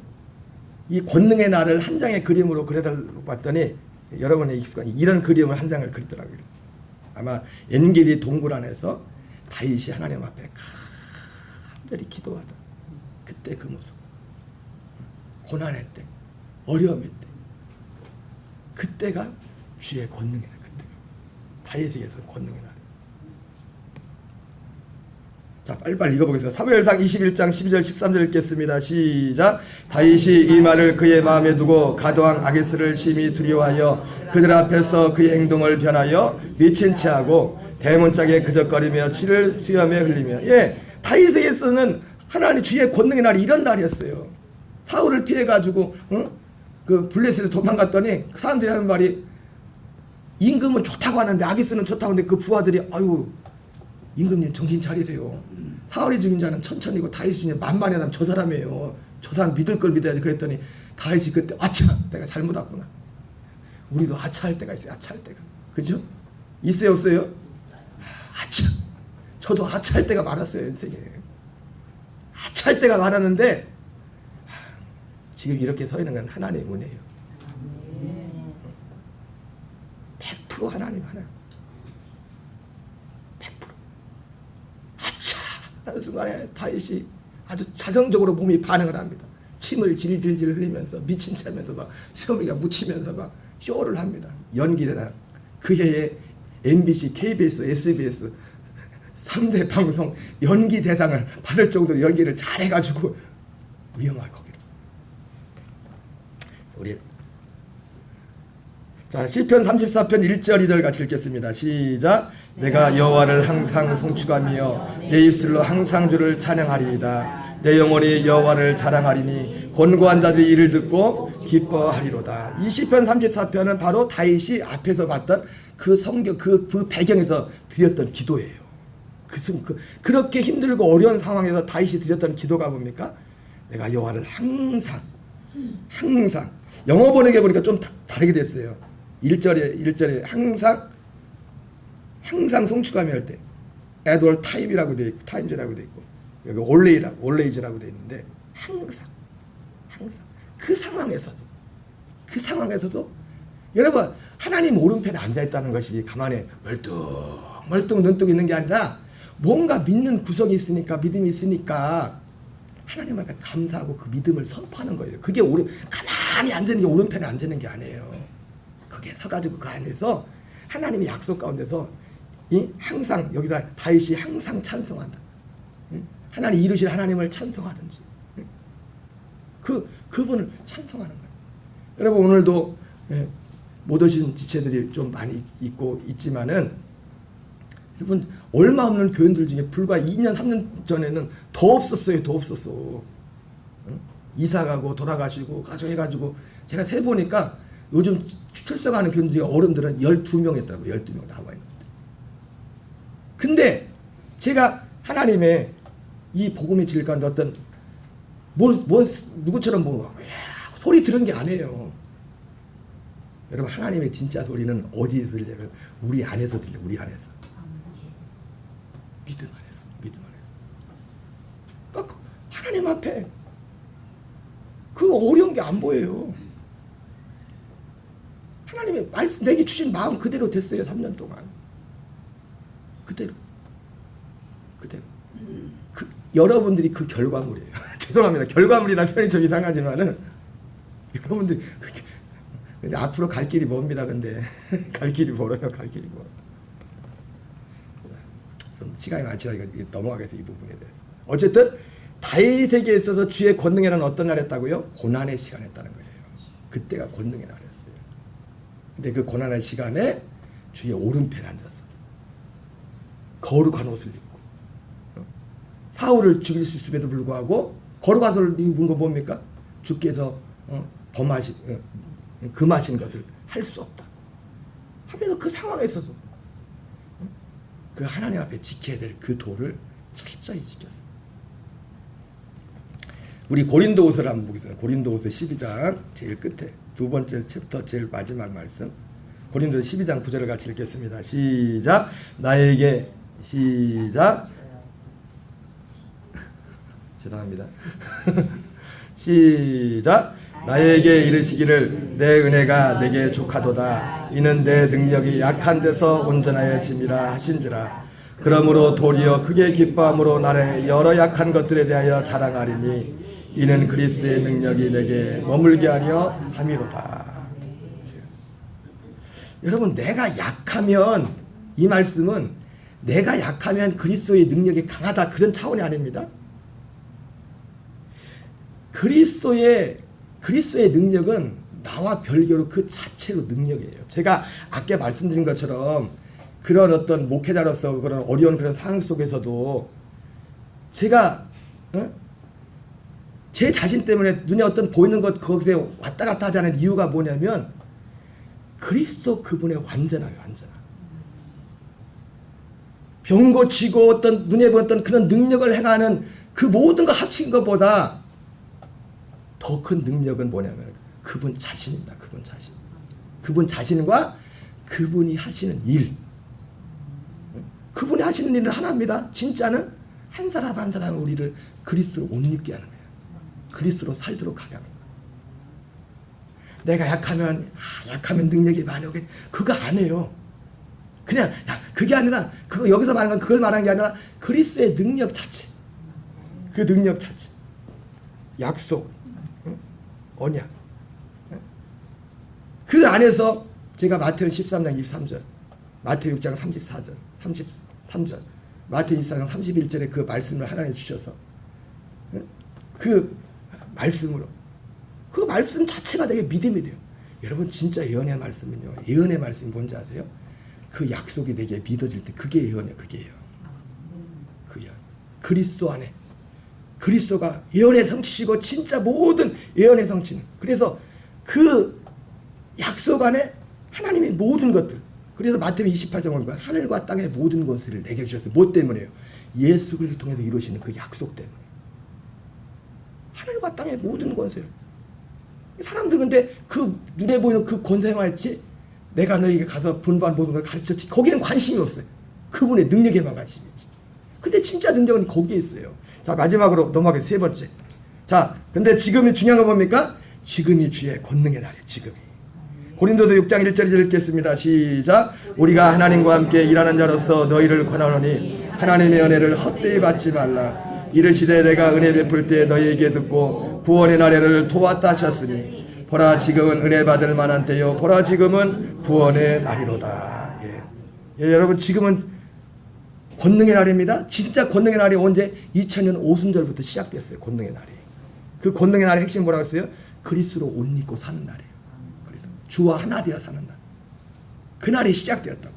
이 권능의 날을 한 장의 그림으로 그려달라고 봤더니 여러분의 익숙한 이런 그림을 한 장을 그리더라고요. 아마 엔게디 동굴 안에서 다윗이 하나님 앞에 간절히 기도하던 그때 그 모습, 고난의 때, 어려움의 때, 그때가 주의 권능의 날, 그때가 다윗에게서 권능의 날. 자, 빨리빨리 읽어보겠습니다. 사무엘상 21장 12절 13절 읽겠습니다. 시작. 다윗이 이 말을 그의 마음에 두고 가드왕 아기스를 심히 두려워하여 그들 앞에서 그의 행동을 변하여 미친 채하고 대문짝에 그적거리며 치를 수염에 흘리며. 다윗에게서는 하나님 주의 권능의 날이 이런 날이었어요. 사울을 피해가지고 그 블레셋에 도망갔더니 그 사람들이 하는 말이, 임금은 좋다고 하는데, 아기스는 좋다고 하는데, 그 부하들이 아유 임금님 정신 차리세요. 사울이 죽인 자는 천천히고 다윗이 죽인 만만하다면 저 사람이에요. 저 사람 믿을 걸 믿어야지. 그랬더니 다윗이 그때 아차, 내가 잘못 왔구나. 우리도 아차할 때가 있어요. 아차할 때가. 그죠? 있어요, 없어요? 아차. 저도 아차할 때가 많았어요, 인생에. 아차할 때가 많았는데 지금 이렇게 서 있는 건 하나님의 은혜예요. 100% 하나님 하나. 100%. 아차 하는 순간에 다윗이 아주 자정적으로 몸이 반응을 합니다. 침을 질질질 흘리면서 미친 채면서 막 수염이가 묻히면서 막 쇼를 합니다. 연기대상. 그 해에 MBC, KBS, SBS 3대 방송 연기 대상을 받을 정도로 연기를 잘해가지고 위험할 거기로. 우리 자, 시편 34편 1절 2절 같이 읽겠습니다. 시작. 내가 여호와를 항상 송축하며 내 입술로 항상 주를 찬양하리이다. 내 영혼이 여호와를 자랑하리니 권고한 자들이 이를 듣고 기뻐하리로다. 이 시편 34편은 바로 다윗이 앞에서 봤던 그 성경 그 배경에서 드렸던 기도예요. 그렇게 힘들고 어려운 상황에서 다윗이 드렸던 기도가 뭡니까? 내가 여호와를 항상 영어 번역해 보니까 좀 다르게 됐어요. 1절에 항상 성취감이 할 때 at all time이라고 돼 있고 times라고 돼 있고 여기 always라고 돼 있는데 항상 그 상황에서도 여러분 하나님 오른편에 앉아 있다는 것이 가만히 멀뚱 눈뜨고 있는 게 아니라 뭔가 믿는 구석이 있으니까 믿음이 있으니까 하나님 앞에 감사하고 그 믿음을 선포하는 거예요. 그게 가만히 앉는 게 오른편에 앉는 게 아니에요. 거기에 서가지고 그 안에서 하나님의 약속 가운데서 항상 여기서 다윗이 항상 찬송한다. 하나님 이루실 하나님을 찬송하든지 그분을 찬송하는 거예요. 여러분 오늘도 못 오신 지체들이 좀 많이 있지만은 여러분 얼마 없는 교인들 중에 불과 2년 3년 전에는 더 없었어요. 이사가고 돌아가시고 가정해가지고 제가 세보니까 요즘 출석하는 교인들 중에 어른들은 12명이었더라고요. 12명 남아있는데. 근데 제가 하나님의 이 복음의 질 가운데 어떤 누구처럼 소리 들은 게 아니에요. 여러분 하나님의 진짜 소리는 어디에서 들려면 우리 안에서 들려. 우리 안에서. 믿음 안에서. 그러니까 하나님 앞에 그 어려운 게 안 보여요. 하나님의 말씀 내게 주신 마음 그대로 됐어요. 3년 동안. 그대로. 여러분들이 그 결과물이에요. 죄송합니다. 결과물이라는 표현이 좀 이상하지만은 여러분들이 근데 앞으로 갈 길이 멉니다. 근데 갈 길이 멀어요. 좀 시간이 많지 않으니까 넘어가겠어요. 이 부분에 대해서. 어쨌든 다윗에게 있어서 주의 권능의 날은 어떤 날이었다고요? 고난의 시간이었다는 거예요. 그때가 권능의 날이었어요. 근데 그 고난의 시간에 주의 오른편에 앉았어요. 거룩한 옷을 입고 사울을 죽일 수 있음에도 불구하고 거룩한 옷을 입은 건 뭡니까? 주께서 금하신 것을 할 수 없다 하면서 그 상황에서도 그 하나님 앞에 지켜야 될 그 도를 철저히 지켰어요. 우리 고린도후서를 한번 보겠습니다. 고린도후서 12장 제일 끝에 두 번째 챕터 제일 마지막 말씀 고린도서 12장 9절을 같이 읽겠습니다. 시작. 죄송합니다. 시작. 나에게 이르시기를 내 은혜가 내게 족하도다. 이는 내 능력이 약한 데서 온전하여 짐이라 하신지라. 그러므로 도리어 크게 기뻐함으로 나의 여러 약한 것들에 대하여 자랑하리니 이는 그리스도의 능력이 내게 머물게 하려 함이로다. 여러분 내가 약하면 이 말씀은 내가 약하면 그리스도의 능력이 강하다 그런 차원이 아닙니다. 그리스도의 능력은 나와 별개로 그 자체로 능력이에요. 제가 아까 말씀드린 것처럼 그런 어떤 목회자로서 그런 어려운 그런 상황 속에서도 제가 제 자신 때문에 눈에 어떤 보이는 것 거기서 왔다 갔다 하지 않은 이유가 뭐냐면 그리스도 그분의 완전함이 병 고치고 어떤 눈에 보였던 그런 능력을 행하는 그 모든 거 합친 것보다 더 큰 능력은 뭐냐면 그분 자신입니다. 그분 자신과 그분이 하시는 일. 그분이 하시는 일은 하나입니다. 진짜는 한 사람 한 사람 우리를 그리스도로 옷 입게 하는 거예요. 그리스도로 살도록 하게 하는 거예요. 내가 약하면 능력이 많이 오겠지. 그거 안 해요. 그냥 그게 아니라 그거 여기서 말하는 건 그걸 말하는 게 아니라 그리스도의 능력 자체. 그 능력 자체. 약속. 언약. 그 안에서 제가 마태복음 13장 23절, 마태복음 6장 34절, 33절, 마태복음 24장 31절에 그 말씀을 하나님 주셔서 그 말씀으로 그 말씀 자체가 되게 믿음이 돼요. 여러분 진짜 예언의 말씀은요. 예언의 말씀이 뭔지 아세요? 그 약속이 내게 믿어질 때 그게 예언이에요. 그게 예언. 그 예언. 그리스도 안에 그리스도가 예언의 성취시고 진짜 모든 예언의 성취는. 그래서 그 약속 안에 하나님의 모든 것들. 그래서 마태복음 28장 보니까 하늘과 땅의 모든 것을 내게 주셨어요. 뭐 때문에요? 예수 그리스도를 통해서 이루시는 그 약속 때문에. 하늘과 땅의 모든 권세를. 사람들 근데 그 눈에 보이는 그 권세만 했지 내가 너에게 가서 본반 모든 걸 가르쳤지 거기에는 관심이 없어요. 그분의 능력에만 관심이 있지. 근데 진짜 능력은 거기에 있어요. 자, 마지막으로 넘어가겠습니다. 세 번째. 자, 근데 지금이 중요한 거 뭡니까? 지금이 주의 권능의 날이에요. 지금이. 고린도서 6장 1절 읽겠습니다. 시작. 우리가 하나님과 함께 일하는 자로서 너희를 권하노니 하나님의 은혜를 헛되이 받지 말라. 이르시되 내가 은혜 베풀 때 너희에게 듣고 구원의 날에를 도왔다 하셨으니 보라 지금은 은혜 받을 만한 때요 보라 지금은 구원의 날이로다. 예, 여러분 지금은 권능의 날입니다. 진짜 권능의 날이 언제? 2000년 오순절부터 시작됐어요. 권능의 날이. 그 권능의 날의 핵심 뭐라고 했어요? 그리스도로 옷 입고 사는 날이에요. 그래서 주와 하나 되어 사는 날. 그 날이 시작되었다고.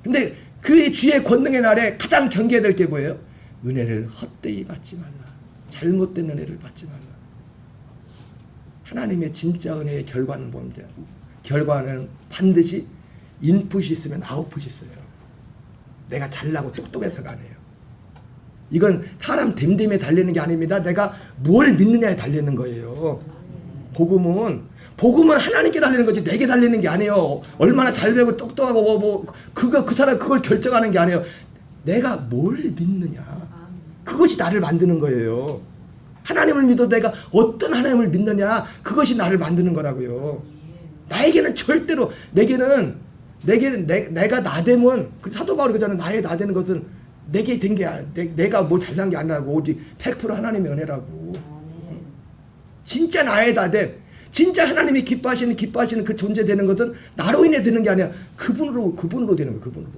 근데 그 주의 권능의 날에 가장 경계해야 될 게 뭐예요? 은혜를 헛되이 받지 말라. 잘못된 은혜를 받지 말라. 하나님의 진짜 은혜의 결과는 뭡니까? 결과는 반드시 인풋이 있으면 아웃풋이 있어요. 내가 잘나고 똑똑해서가 아니에요. 이건 사람 됨됨에 달리는 게 아닙니다. 내가 뭘 믿느냐에 달리는 거예요. 복음은 하나님께 달리는 거지 내게 달리는 게 아니에요. 얼마나 잘 배우고 똑똑하고 그 사람 그걸 결정하는 게 아니에요. 내가 뭘 믿느냐. 그것이 나를 만드는 거예요. 하나님을 믿어도 내가 어떤 하나님을 믿느냐 그것이 나를 만드는 거라고요. 나에게는 절대로 내가 나되면 그 사도 바울이 그러잖아요. 나의 나되는 것은 내게 된 게 내가 뭘 잘난 게 아니라고 오직 100% 하나님의 은혜라고. 진짜 나의 나됨 진짜 하나님이 기뻐하시는 그 존재되는 것은 나로 인해 되는 게 아니라 그분으로 되는 거예요. 그분으로.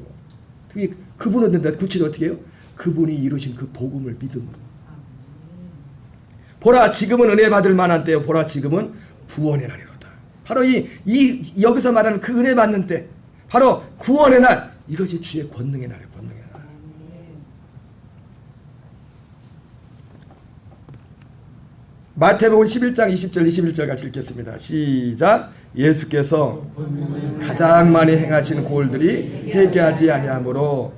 그게 그분으로 된다. 구체적으로 어떻게 해요? 그분이 이루신 그 복음을 믿음으로. 보라 지금은 은혜 받을 만한 때요. 보라 지금은 구원의 날이로다. 바로 여기서 말하는 그 은혜 받는 때 바로 구원의 날. 이것이 주의 권능의 날이에요. 권능의 날. 마태복음 11장 20절 21절 같이 읽겠습니다. 시작. 예수께서 가장 많이 행하신 고울들이 회개하지 아니하므로.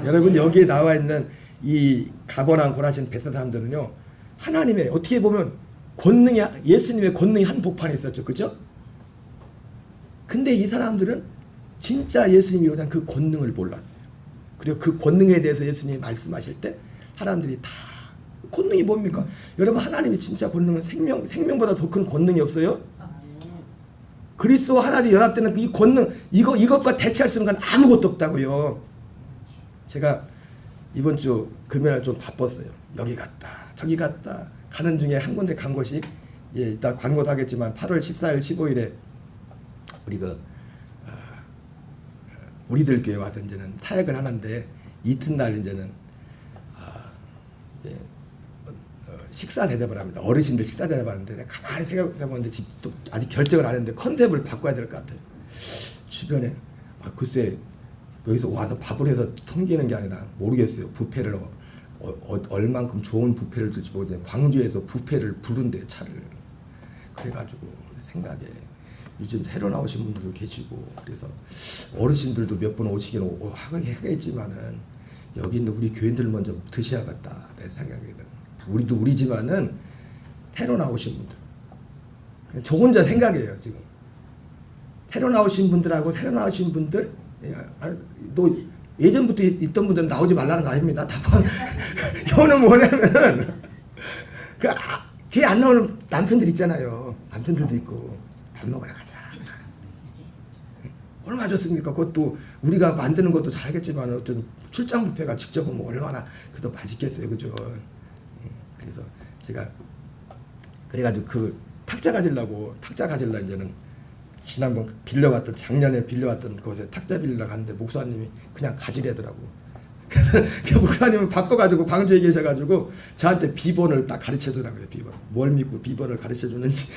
여러분 여기에 나와 있는 이 가버나움 고라신 베세 사람들은요 하나님의 어떻게 보면 권능이 예수님의 권능이 한복판에 있었죠. 그죠? 근데 이 사람들은 진짜 예수님이 이루는 그 권능을 몰랐어요. 그리고 그 권능에 대해서 예수님이 말씀하실 때 사람들이 다 권능이 뭡니까? 여러분 하나님이 진짜 권능은 생명보다 더 큰 권능이 없어요? 그리스도와 하나님 연합되는 이 권능 이것과 대체할 수 있는 건 아무것도 없다고요. 제가 이번 주 금요일 좀 바빴어요. 여기 갔다 저기 갔다 가는 중에 한 군데 간 곳이 이따 광고도 하겠지만 8월 14일 15일에 우리들 교회 와서 이제는 사역을 하는데 이튿날 이제는 식사 대접을 합니다. 어르신들 식사 대접을 하는데 내가 가만히 생각해보는데 또 아직 결정을 안 했는데 컨셉을 바꿔야 될 것 같아요. 주변에 글쎄 여기서 와서 밥을 해서 텅기는 게 아니라 모르겠어요. 뷔페를 얼만큼 좋은 뷔페를 줄지 모르겠는데 광주에서 뷔페를 부른대요. 차를. 그래가지고 생각에 요즘 새로 나오신 분들도 계시고 그래서 어르신들도 몇 분 오시긴 하겠지만은 여기 있는 우리 교인들 먼저 드셔야겠다 내 생각에는. 우리도 우리지만은 새로 나오신 분들 저 혼자 생각이에요. 지금 새로 나오신 분들하고 새로 나오신 분들 또 예전부터 있던 분들은 나오지 말라는 거 아닙니다. 다만 이거는 뭐냐면은 걔 안 나오는 남편들 있잖아요. 남편들도 있고 밥 먹으러 가자. 얼마나 좋습니까? 그것도 우리가 만드는 것도 잘하겠지만 어떤 출장 뷔페가 직접 오면 얼마나 그것도 맛있겠어요. 그죠? 그래서 제가 그래가지고 그 탁자 가지려고 이제는 지난번 작년에 빌려왔던 곳에 탁자 빌리러 갔는데 목사님이 그냥 가지래더라고. 그래서 그 목사님은 바빠가지고 광주에 계셔가지고 저한테 비번을 딱 가르쳐주더라고요. 비번. 뭘 믿고 비번을 가르쳐주는지.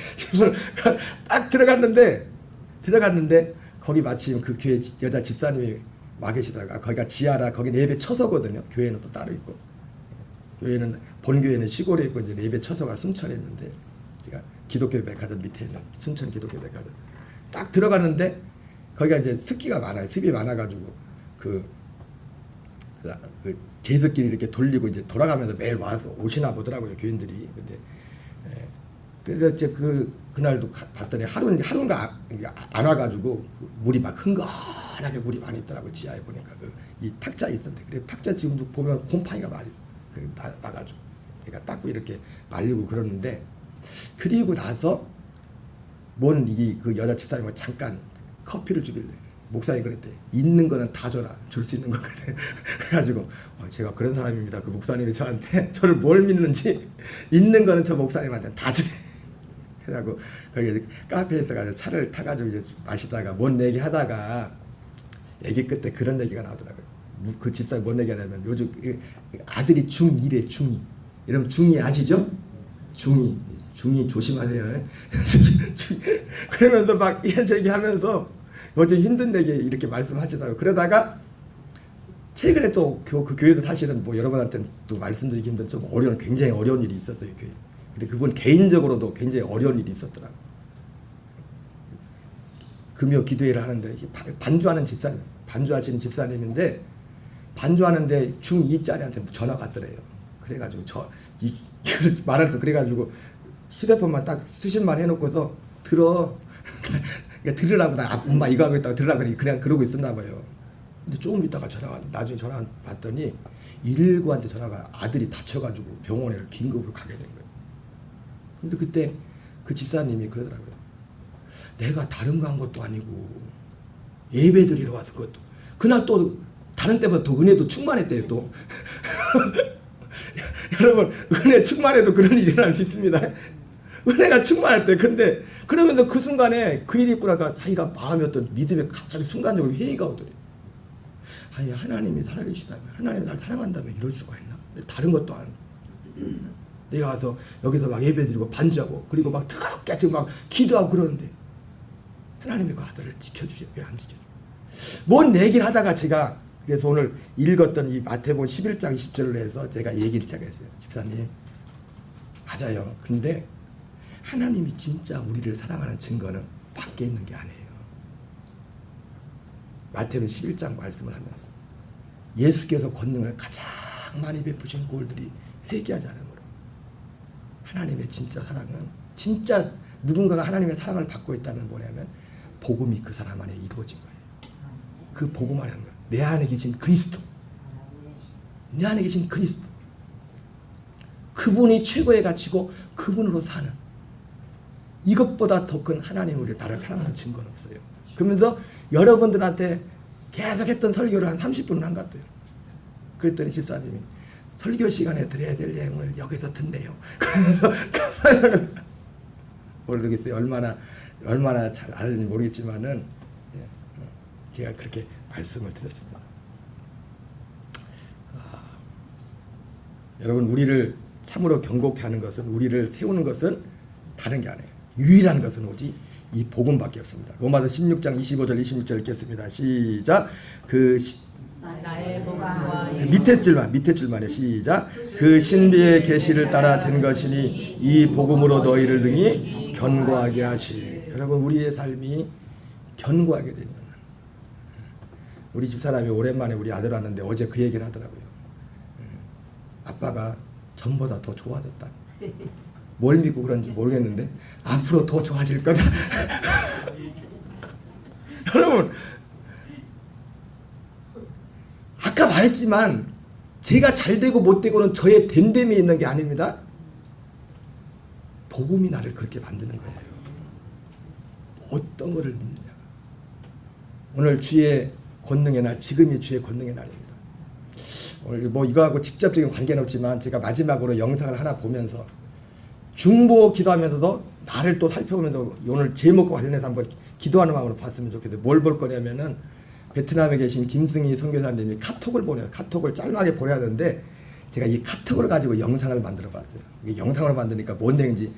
딱 들어갔는데 거기 마침 그 교회 여자 집사님이 와 계시다가 거기가 지하라 거기 예배 처서거든요. 교회는 또 따로 있고. 교회는 본교회는 시골에 있고 이제 예배 처소가 순천에 있는데 제가 기독교 백화점 밑에 있는 순천 기독교 백화점 딱 들어갔는데 거기가 이제 습기가 많아요. 습이 많아가지고 그 제습기를 이렇게 돌리고 이제 돌아가면서 매일 와서 오시나 보더라고요 교인들이. 근데 그래서 이제 그날도 봤더니 하루인가 안 와가지고 물이 막 흥건하게 물이 많이 있더라고요. 지하에 보니까 이 탁자에 있었는데 그래 탁자 지금도 보면 곰팡이가 많이 있어. 나가지고 내가 닦고 이렇게 말리고 그러는데 그리고 나서 그 여자 집사님은 잠깐 커피를 주길래 목사님 그랬대. 있는 거는 다 줘라. 줄 수 있는 거 그래. 그래가지고 제가 그런 사람입니다. 그 목사님이 저한테 저를 뭘 믿는지 있는 거는 저 목사님한테 다 주래. 그래가지고 거기 카페에서 가서 차를 타가지고 이제 마시다가 뭔 얘기 하다가 얘기 끝에 그런 얘기가 나오더라고요. 그 집사님 뭔 얘기 하냐면 요즘 아들이 중2래 중2. 여러분 중2 아시죠? 중2 조심하세요. 그러면서 막 얘기하면서 요즘 힘든 얘기 이렇게 말씀하시더라고요. 그러다가 최근에 또 그 교회도 사실은 뭐 여러분한테는 또 말씀드리기 힘든 좀 굉장히 어려운 일이 있었어요. 교회. 근데 그분 개인적으로도 굉장히 어려운 일이 있었더라고요. 금요 기도회를 하는데 반주하는 집사님, 반주하시는 집사님인데 반주하는데 중2짜리한테 전화가 왔더래요. 그래가지고 말해서 그래가지고 휴대폰만 딱 수신만 해놓고서 들으라고 나 엄마 이거 하고 있다가 들으라고 그냥 그러고 있었나 봐요. 근데 조금 있다가 나중에 전화 받더니 119한테 전화가 아들이 다쳐가지고 병원에 긴급으로 가게 된 거예요. 근데 그때 그 집사님이 그러더라고요. 내가 다른 거 한 것도 아니고 예배 드리러 와서 그것도 그날 또 다른 때보다 더 은혜도 충만했대요 또. 여러분 은혜 충만해도 그런 일이 일어날 수 있습니다. 은혜가 충만했대. 근데 그러면서 그 순간에 그 일이 있고 나니까 자기가 마음이 어떤 믿음에 갑자기 순간적으로 회의가 오더래요. 아니 하나님이 살아계시다면 하나님이 날 사랑한다면 이럴 수가 있나? 다른 것도 아니고 내가 와서 여기서 막 예배드리고 반주하고 그리고 막 뜨겁게 지금 막 기도하고 그러는데 하나님이 그 아들을 지켜주죠. 왜 안 지켜줘? 뭔 얘기를 하다가 제가 그래서 오늘 읽었던 이 마태복음 11장 20절로 해서 제가 얘기를 시작했어요. 집사님 맞아요. 근데 하나님이 진짜 우리를 사랑하는 증거는 밖에 있는 게 아니에요. 마태복음 11장 말씀을 하면서 예수께서 권능을 가장 많이 베푸신 꼴들이 회개하지 않으므로 하나님의 진짜 사랑은 진짜 누군가가 하나님의 사랑을 받고 있다는 뭐냐면 복음이 그 사람 안에 이루어진 거예요. 그 복음 안에 내 안에 계신 그리스도, 내 안에 계신 그리스도, 그분이 최고의 가치고 그분으로 사는 이것보다 더 큰 하나님이 우리 나를 사랑하는 증거는 없어요. 그러면서 여러분들한테 계속했던 설교를 한 30분은 한 것 같아요. 그랬더니 집사님이 설교 시간에 드려야 될 내용을 여기서 듣네요. 그러면서 모르겠어요. 얼마나 잘 아는지 모르겠지만은 제가 그렇게 말씀을 드렸습니다. 여러분 우리를 참으로 경고케 하는 것은 우리를 세우는 것은 다른 게 아니에요. 유일한 것은 오직 이 복음밖에 없습니다. 로마서 16장 25절 26절 읽겠습니다. 시작. 나의 복음과 밑에 줄만에 시작. 그 신비의 계시를 따라 된 것이니 이 복음으로 너희를 능히 견고하게 하시리. 여러분 우리의 삶이 견고하게 되면 우리 집사람이 오랜만에 우리 아들 왔는데 어제 그 얘기를 하더라고요. 아빠가 전보다 더 좋아졌다. 뭘 믿고 그런지 모르겠는데 앞으로 더 좋아질 거다. 여러분 아까 말했지만 제가 잘 되고 못 되고는 저의 됨됨이 있는 게 아닙니다. 복음이 나를 그렇게 만드는 거예요. 어떤 거를 믿느냐. 오늘 주의 권능의 날, 지금이 주의 권능의 날입니다. 오늘 뭐 이거하고 직접적인 관계는 없지만 제가 마지막으로 영상을 하나 보면서 중보 기도하면서도 나를 또 살펴보면서 오늘 제목과 관련해서 한번 기도하는 마음으로 봤으면 좋겠어요. 뭘 볼 거냐면은 베트남에 계신 김승희 선교사님이 카톡을 보내요. 카톡을 짤막하게 보내야 되는데 제가 이 카톡을 가지고 영상을 만들어 봤어요. 이게 영상으로 만드니까 뭔 내용인지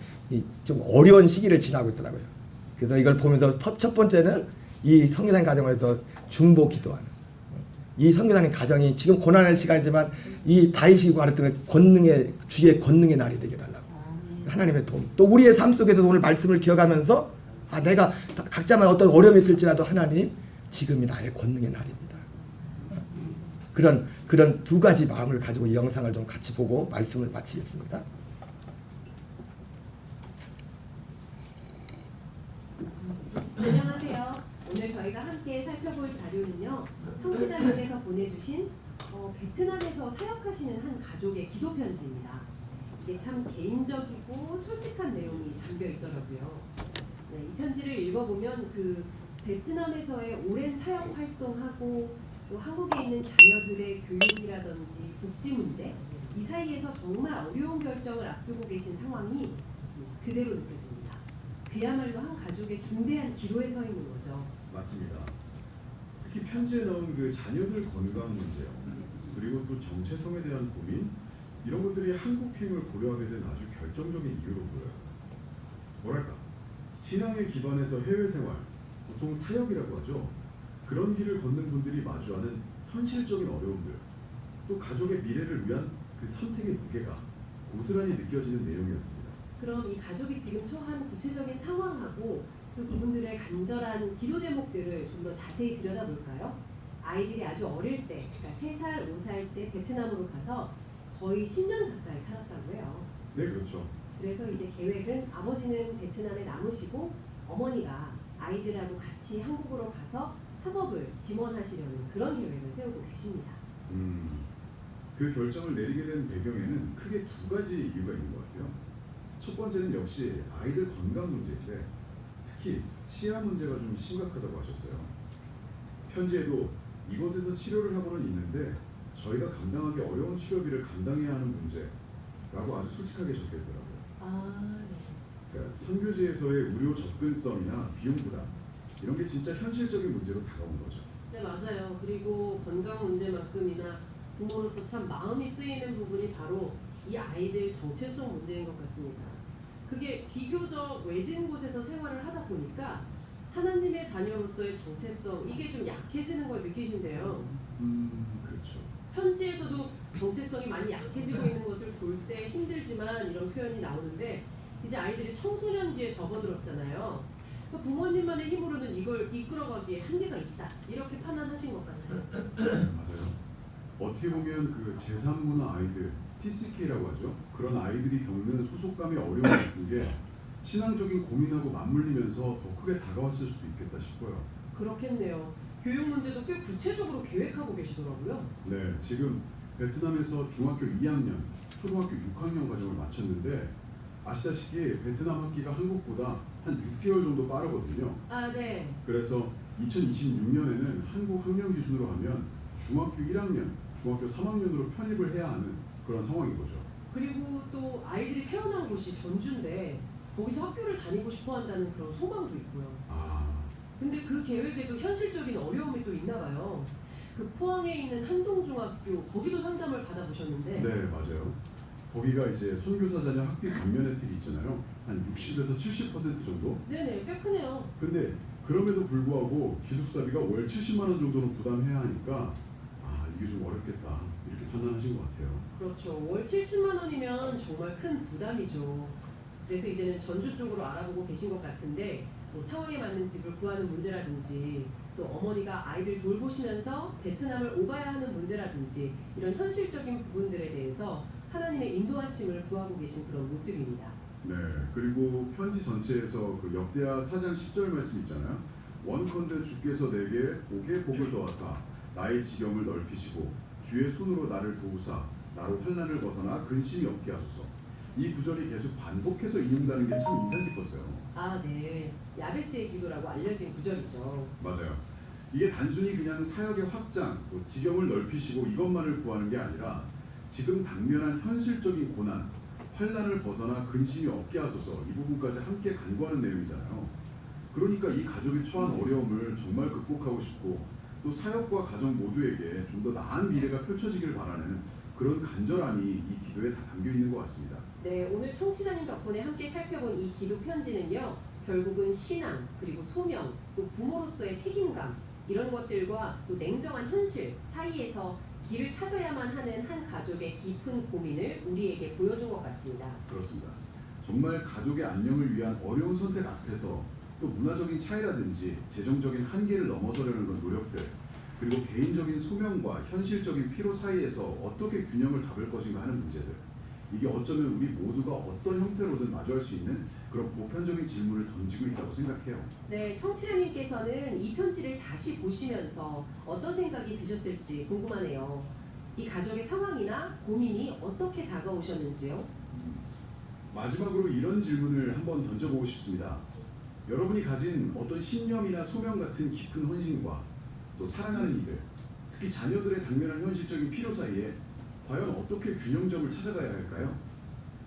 좀 어려운 시기를 지나고 있더라고요. 그래서 이걸 보면서 첫 번째는 이 선교사님 가정에서 중보 기도하는 이 선교사님 가정이 지금 고난의 시간이지만 이 다윗이 말했던 권능의 주의 권능의 날이 되게 달라고. 하나님의 도움. 또 우리의 삶 속에서 오늘 말씀을 기억하면서 내가 각자만 어떤 어려움이 있을지라도 하나님 지금이 나의 권능의 날입니다. 그런 두 가지 마음을 가지고 이 영상을 좀 같이 보고 말씀을 마치겠습니다. 안녕하세요. 오늘 저희가 함께 살펴볼 자료는요, 청취자님께서 보내주신 베트남에서 사역하시는 한 가족의 기도 편지입니다. 이게 참 개인적이고 솔직한 내용이 담겨 있더라고요. 네, 이 편지를 읽어보면 그 베트남에서의 오랜 사역 활동하고 또 한국에 있는 자녀들의 교육이라든지 복지 문제, 이 사이에서 정말 어려운 결정을 앞두고 계신 상황이 그대로 느껴집니다. 그야말로 한 가족의 중대한 기로에 서 있는 거죠. 맞습니다. 특히 편지에 나온 그 자녀들 건강 문제요. 그리고 또 정체성에 대한 고민, 이런 것들이 한국행을 고려하게 된 아주 결정적인 이유로 보여요. 뭐랄까, 신앙의 기반에서 해외 생활, 보통 사역이라고 하죠. 그런 길을 걷는 분들이 마주하는 현실적인 어려움들, 또 가족의 미래를 위한 그 선택의 무게가 고스란히 느껴지는 내용이었습니다. 그럼 이 가족이 지금 처한 구체적인 상황하고 또 그분들의 간절한 기도 제목들을 좀 더 자세히 들여다볼까요? 아이들이 아주 어릴 때, 그러니까 3살, 5살 때 베트남으로 가서 거의 10년 가까이 살았다고 해요. 네, 그렇죠. 그래서 이제 계획은 아버지는 베트남에 남으시고 어머니가 아이들하고 같이 한국으로 가서 학업을 지원하시려는 그런 계획을 세우고 계십니다. 그 결정을 내리게 된 배경에는 크게 2가지 이유가 있는 것 같아요. 첫 번째는 역시 아이들 건강 문제인데 특히 치아 문제가 좀 심각하다고 하셨어요. 편지에도 이곳에서 치료를 하고는 있는데 저희가 감당하기 어려운 치료비를 감당해야 하는 문제라고 아주 솔직하게 적혀있더라고요. 네. 그러니까 선교지에서의 의료 접근성이나 비용 부담, 이런 게 진짜 현실적인 문제로 다가온 거죠. 네, 맞아요. 그리고 건강 문제만큼이나 부모로서 참 마음이 쓰이는 부분이 바로 이 아이들 정체성 문제인 것 같습니다. 그게 비교적 외진 곳에서 생활을 하다 보니까 하나님의 자녀로서의 정체성, 이게 좀 약해지는 걸 느끼신대요. 그렇죠. 편지에서도 정체성이 많이 약해지고 있는 것을 볼 때 힘들지만 이런 표현이 나오는데 이제 아이들이 청소년기에 접어들었잖아요. 부모님만의 힘으로는 이걸 이끌어가기에 한계가 있다, 이렇게 판단하신 것 같아요. 맞아요. 어떻게 보면 그 제3문화 아이들, TCK라고 하죠. 그런 아이들이 겪는 소속감의 어려움 같은 게 신앙적인 고민하고 맞물리면서 더 크게 다가왔을 수도 있겠다 싶어요. 그렇겠네요. 교육 문제도 꽤 구체적으로 계획하고 계시더라고요. 네, 지금 베트남에서 중학교 2학년, 초등학교 6학년 과정을 마쳤는데 아시다시피 베트남 학기가 한국보다 한 6개월 정도 빠르거든요. 네. 그래서 2026년에는 한국 학년 기준으로 하면 중학교 1학년, 중학교 3학년으로 편입을 해야 하는 그런 상황인 거죠. 그리고 또 아이들이 태어난 곳이 전주인데 거기서 학교를 다니고 싶어 한다는 그런 소망도 있고요. 근데 그 계획에도 현실적인 어려움이 또 있나 봐요. 그 포항에 있는 한동중학교, 거기도 상담을 받아보셨는데. 네, 맞아요. 거기가 이제 선교사 자녀 학비 감면 혜택이 있잖아요. 한 60에서 70% 정도? 네네, 꽤 크네요. 근데 그럼에도 불구하고 기숙사비가 월 70만 원 정도는 부담해야 하니까 이게 좀 어렵겠다, 이렇게 판단하신 것 같아요. 그렇죠. 월 70만 원이면 정말 큰 부담이죠. 그래서 이제는 전주 쪽으로 알아보고 계신 것 같은데 뭐 상황에 맞는 집을 구하는 문제라든지 또 어머니가 아이들 돌보시면서 베트남을 오가야 하는 문제라든지 이런 현실적인 부분들에 대해서 하나님의 인도하심을 구하고 계신 그런 모습입니다. 네, 그리고 편지 전체에서 그 역대하 4장 10절 말씀 있잖아요. 원컨대 주께서 내게 복에 복을 더하사 나의 지경을 넓히시고 주의 손으로 나를 도우사 나로 환난을 벗어나 근심이 없게 하소서. 이 구절이 계속 반복해서 인용되는 게 참 인상 깊었어요. 네. 야베스의 기도라고 알려진 구절이죠. 맞아요. 이게 단순히 그냥 사역의 확장, 지경을 넓히시고 이것만을 구하는 게 아니라 지금 당면한 현실적인 고난, 환난을 벗어나 근심이 없게 하소서, 이 부분까지 함께 간구하는 내용이잖아요. 그러니까 이 가족이 처한 어려움을 정말 극복하고 싶고 또 사역과 가정 모두에게 좀 더 나은 미래가 펼쳐지길 바라는 그런 간절함이 이 기도에 다 담겨 있는 것 같습니다. 네, 오늘 청취자님 덕분에 함께 살펴본 이 기도 편지는요, 결국은 신앙, 그리고 소명, 또 부모로서의 책임감, 이런 것들과 또 냉정한 현실 사이에서 길을 찾아야만 하는 한 가족의 깊은 고민을 우리에게 보여준 것 같습니다. 그렇습니다. 정말 가족의 안녕을 위한 어려운 선택 앞에서 또 문화적인 차이라든지 재정적인 한계를 넘어서려는 그런 노력들, 그리고 개인적인 소명과 현실적인 필요 사이에서 어떻게 균형을 잡을 것인가 하는 문제들, 이게 어쩌면 우리 모두가 어떤 형태로든 마주할 수 있는 그런 보편적인 질문을 던지고 있다고 생각해요. 네, 청취자님께서는 이 편지를 다시 보시면서 어떤 생각이 드셨을지 궁금하네요. 이 가족의 상황이나 고민이 어떻게 다가오셨는지요? 마지막으로 이런 질문을 한번 던져보고 싶습니다. 여러분이 가진 어떤 신념이나 소명 같은 깊은 헌신과 또 사랑하는 이들, 특히 자녀들의 당면한 현실적인 필요 사이에 과연 어떻게 균형점을 찾아가야 할까요?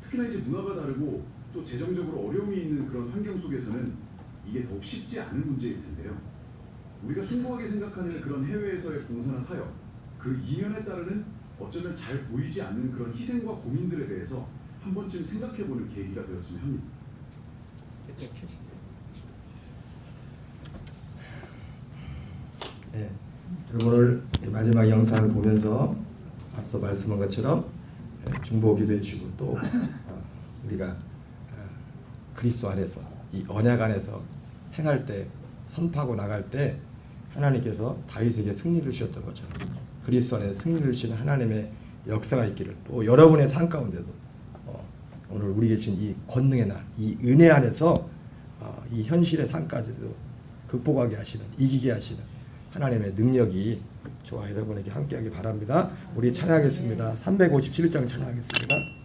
특히나 이제 문화가 다르고 또 재정적으로 어려움이 있는 그런 환경 속에서는 이게 더욱 쉽지 않은 문제일 텐데요. 우리가 숭고하게 생각하는 그런 해외에서의 봉사나 사역, 그 이면에 따르는 어쩌면 잘 보이지 않는 그런 희생과 고민들에 대해서 한 번쯤 생각해보는 계기가 되었으면 합니다. 네, 여러분 오늘 마지막 영상을 보면서 앞서 말씀한 것처럼 중보기도 해주시고 또 우리가 그리스도 안에서 이 언약 안에서 행할 때 선포하고 나갈 때 하나님께서 다윗에게 승리를 주셨던 것처럼 그리스도 안에 승리를 주시는 하나님의 역사가 있기를, 또 여러분의 삶 가운데도 오늘 우리 계신 이 권능의 날, 이 은혜 안에서 이 현실의 삶까지도 극복하게 하시는, 이기게 하시는 하나님의 능력이 저와 여러분에게 함께하기 바랍니다. 우리 찬양하겠습니다. 357장 찬양하겠습니다.